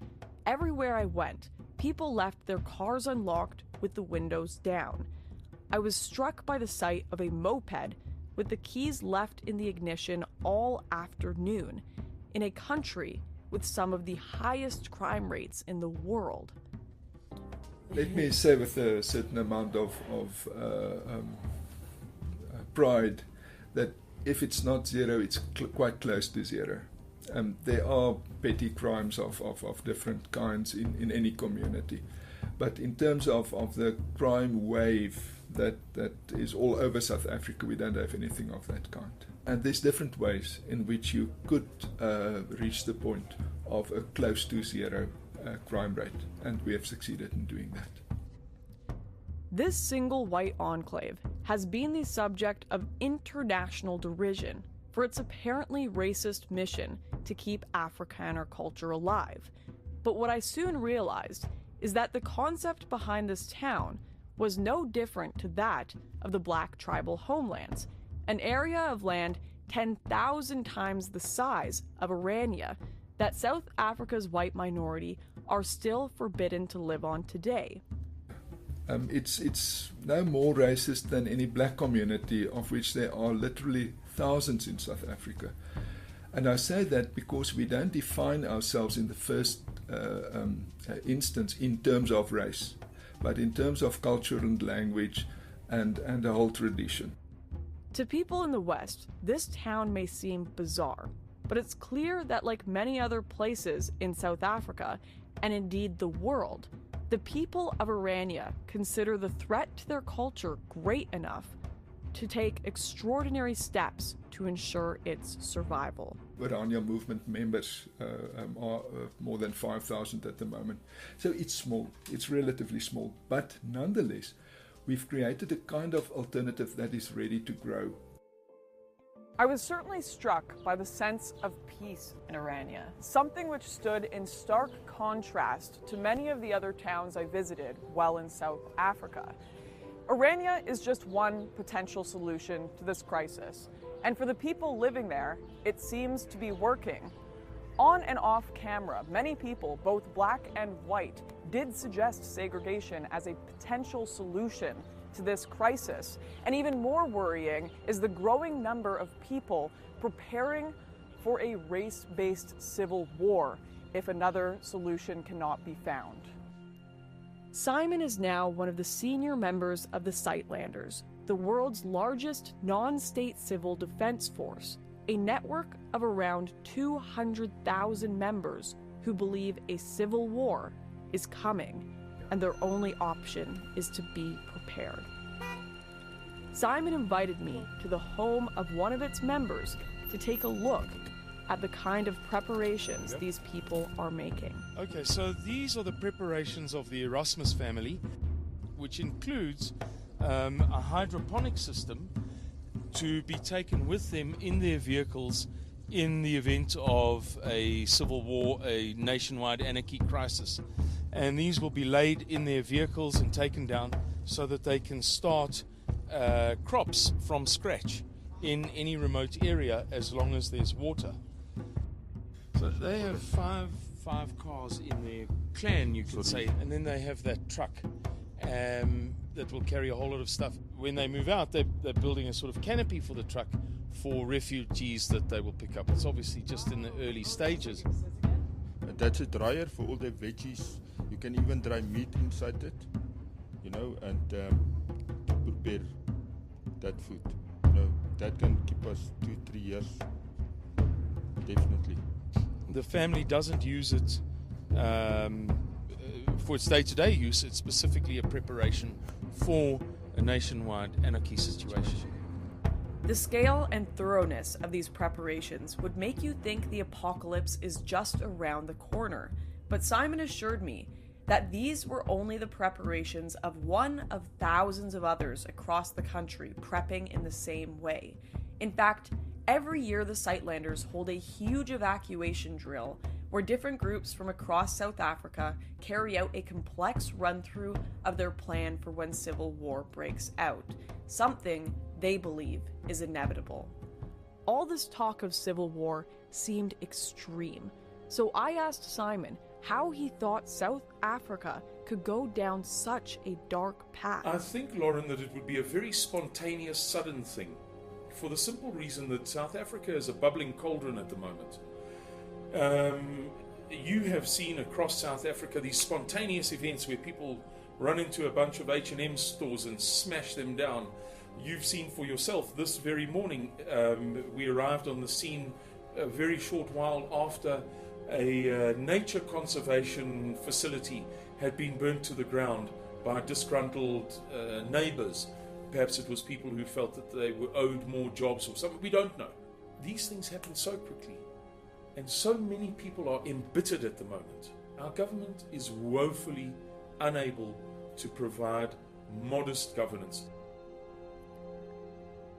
Speaker 1: Everywhere I went, people left their cars unlocked with the windows down. I was struck by the sight of a moped with the keys left in the ignition all afternoon, in a country with some of the highest crime rates in the world.
Speaker 3: Let me say with a certain amount of pride that if it's not zero, it's quite close to zero. There are petty crimes of different kinds in any community. But in terms of the crime wave that is all over South Africa, we don't have anything of that kind. And there's different ways in which you could reach the point of a close to zero crime rate, and we have succeeded in doing that.
Speaker 1: This single white enclave has been the subject of international derision for its apparently racist mission to keep Afrikaner culture alive. But what I soon realized is that the concept behind this town was no different to that of the black tribal homelands, an area of land 10,000 times the size of Orania that South Africa's white minority are still forbidden to live on today.
Speaker 3: It's no more racist than any black community, of which there are literally thousands in South Africa. And I say that because we don't define ourselves in the first instance in terms of race, but in terms of culture and language and a whole tradition.
Speaker 1: To people in the West, this town may seem bizarre, but it's clear that like many other places in South Africa, and indeed the world, the people of Orania consider the threat to their culture great enough to take extraordinary steps to ensure its survival.
Speaker 3: Orania movement members are more than 5,000 at the moment. So it's small, it's relatively small, but nonetheless, we've created a kind of alternative that is ready to grow.
Speaker 1: I was certainly struck by the sense of peace in Orania, something which stood in stark contrast to many of the other towns I visited while in South Africa. Orania is just one potential solution to this crisis, and for the people living there, it seems to be working. On and off camera, many people, both black and white, did suggest segregation as a potential solution to this crisis. And even more worrying is the growing number of people preparing for a race-based civil war if another solution cannot be found. Simon is now one of the senior members of the Sightlanders, the world's largest non-state civil defense force, a network of around 200,000 members who believe a civil war is coming, and their only option is to be prepared. Simon invited me to the home of one of its members to take a look at the kind of preparations these people are making.
Speaker 4: Okay, so these are the preparations of the Erasmus family, which includes a hydroponic system to be taken with them in their vehicles in the event of a civil war, a nationwide anarchy crisis. And these will be laid in their vehicles and taken down so that they can start crops from scratch in any remote area as long as there's water. So they have five cars in their clan, you could say, and then they have that truck that will carry a whole lot of stuff. When they move out, they're building a sort of canopy for the truck for refugees that they will pick up. It's obviously just in the early stages.
Speaker 5: That's a dryer for all the veggies. You can even dry meat inside it, you know, and prepare that food. You know, that can keep us 2-3 years, definitely.
Speaker 4: The family doesn't use it for its day-to-day use. It's specifically a preparation for a nationwide anarchy situation.
Speaker 1: The scale and thoroughness of these preparations would make you think the apocalypse is just around the corner, but Simon assured me that these were only the preparations of one of thousands of others across the country prepping in the same way. In fact, every year the Sightlanders hold a huge evacuation drill where different groups from across South Africa carry out a complex run-through of their plan for when civil war breaks out, something they believe is inevitable. All this talk of civil war seemed extreme, so I asked Simon how he thought South Africa could go down such a dark path.
Speaker 4: I think, Lauren, that it would be a very spontaneous, sudden thing, for the simple reason that South Africa is a bubbling cauldron at the moment. You have seen across South Africa these spontaneous events where people run into a bunch of H&M stores and smash them down. You've seen for yourself this very morning. We arrived on the scene a very short while after a nature conservation facility had been burnt to the ground by disgruntled neighbors. Perhaps it was people who felt that they were owed more jobs or something. We don't know. These things happen so quickly, and so many people are embittered at the moment. Our government is woefully unable to provide modest governance.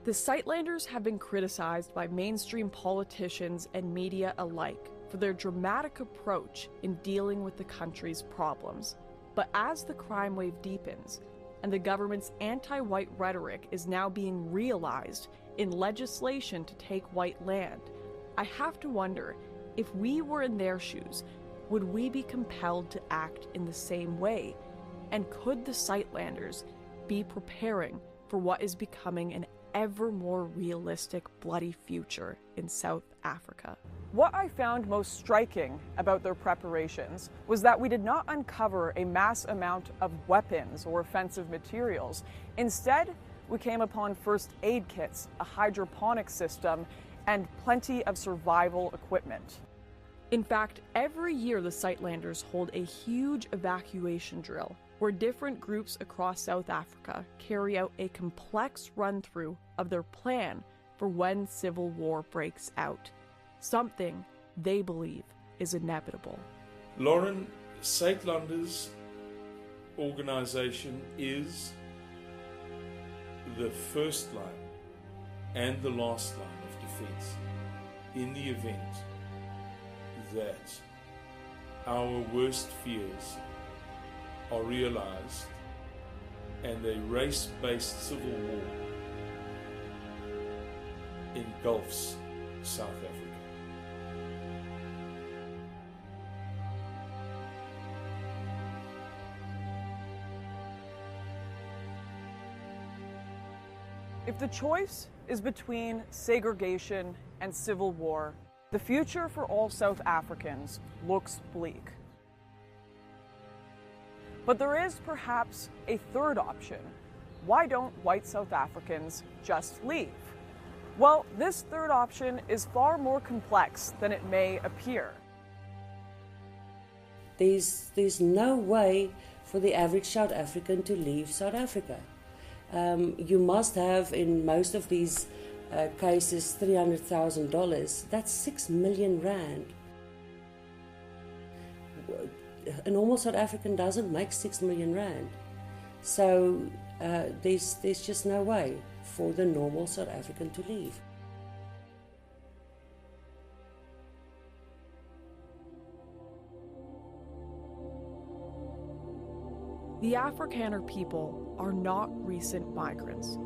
Speaker 1: The Sightlanders have been criticized by mainstream politicians and media alike for their dramatic approach in dealing with the country's problems. But as the crime wave deepens, and the government's anti-white rhetoric is now being realized in legislation to take white land, I have to wonder, if we were in their shoes, would we be compelled to act in the same way? And could the Sightlanders be preparing for what is becoming an ever more realistic bloody future in South Africa? What I found most striking about their preparations was that we did not uncover a mass amount of weapons or offensive materials. Instead, we came upon first aid kits, a hydroponic system, and plenty of survival equipment. In fact, every year the Sightlanders hold a huge evacuation drill where different groups across South Africa carry out a complex run-through of their plan for when civil war breaks out, something they believe is inevitable.
Speaker 4: Lauren, Sightlanders organization is the first line and the last line of defense in the event that our worst fears are realized and a race-based civil war engulfs South Africa.
Speaker 1: If the choice is between segregation and civil war, the future for all South Africans looks bleak. But there is perhaps a third option. Why don't white South Africans just leave? Well, this third option is far more complex than it may appear.
Speaker 8: There's no way for the average South African to leave South Africa. You must have, in most of these cases, $300,000. That's 6 million rand. A normal South African doesn't make 6 million rand. So there's just no way for the normal South African to leave.
Speaker 1: The Afrikaner people are not recent migrants.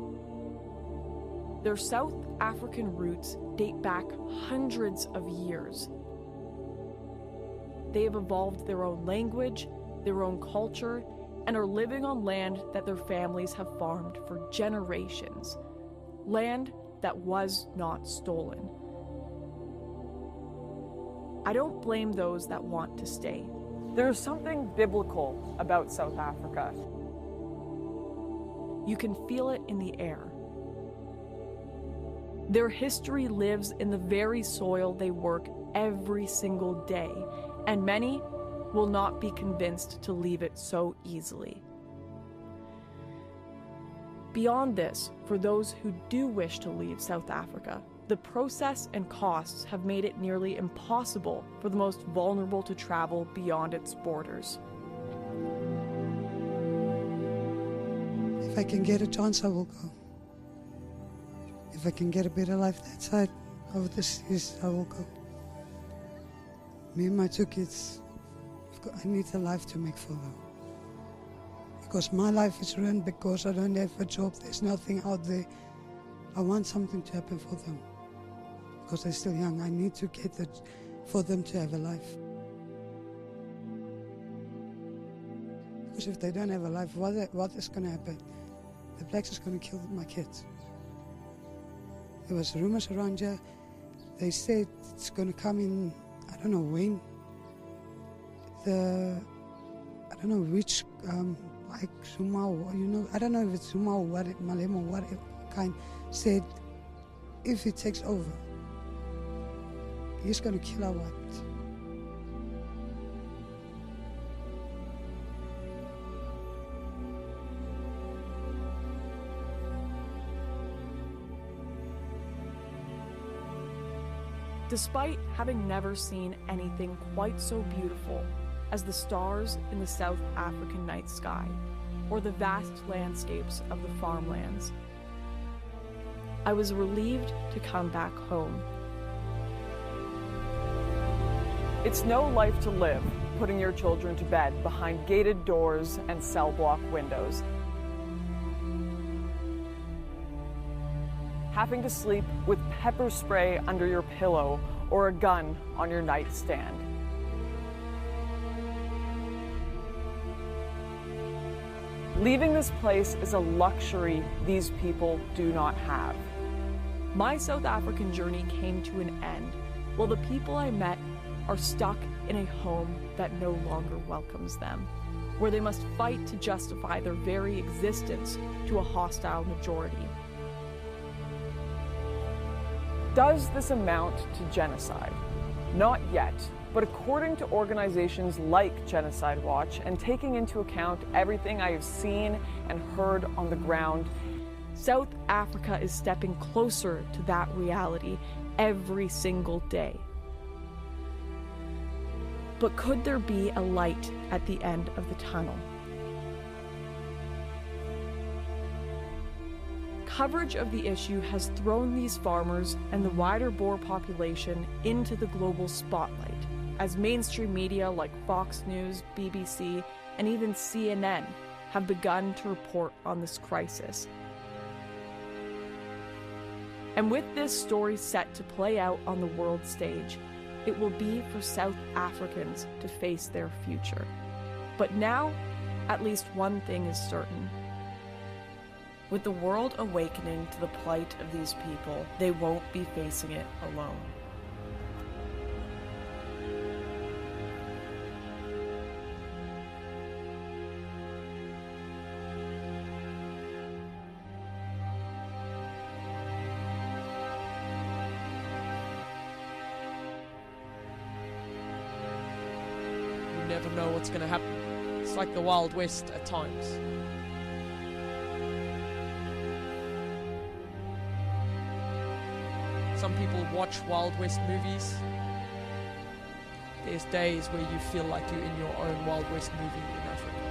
Speaker 1: Their South African roots date back hundreds of years. They have evolved their own language, their own culture, and are living on land that their families have farmed for generations. Land that was not stolen. I don't blame those that want to stay. There is something biblical about South Africa. You can feel it in the air. Their history lives in the very soil they work every single day, and many will not be convinced to leave it so easily. Beyond this, for those who do wish to leave South Africa, the process and costs have made it nearly impossible for the most vulnerable to travel beyond its borders.
Speaker 20: If I can get a chance, I will go. If I can get a better life that side of the seas, I will go. Me and my 2 kids, I need a life to make for them. Because my life is ruined because I don't have a job, there's nothing out there. I want something to happen for them. Because they're still young, I need to get it for them to have a life. Because if they don't have a life, what is going to happen? The blacks is going to kill my kids. There was rumors around here. They said it's going to come in, I don't know when. I don't know which, like Zuma, or, you know, I don't know if it's Zuma or what, Malema or what kind, said if he takes over, he's going to kill our white.
Speaker 1: Despite having never seen anything quite so beautiful as the stars in the South African night sky or the vast landscapes of the farmlands, I was relieved to come back home. It's no life to live, putting your children to bed behind gated doors and cell block windows. Having to sleep with pepper spray under your pillow or a gun on your nightstand. Leaving this place is a luxury these people do not have. My South African journey came to an end, while the people I met are stuck in a home that no longer welcomes them, where they must fight to justify their very existence to a hostile majority. Does this amount to genocide? Not yet, but according to organizations like Genocide Watch, and taking into account everything I have seen and heard on the ground, South Africa is stepping closer to that reality every single day. But could there be a light at the end of the tunnel? coverage of the issue has thrown these farmers and the wider Boer population into the global spotlight, as mainstream media like Fox News, BBC, and even CNN have begun to report on this crisis. And with this story set to play out on the world stage, it will be for South Africans to face their future. But now, at least one thing is certain. With the world awakening to the plight of these people, they won't be facing it alone.
Speaker 13: You never know what's going to happen. It's like the Wild West at times. Some people watch Wild West movies. There's days where you feel like you're in your own Wild West movie in Africa.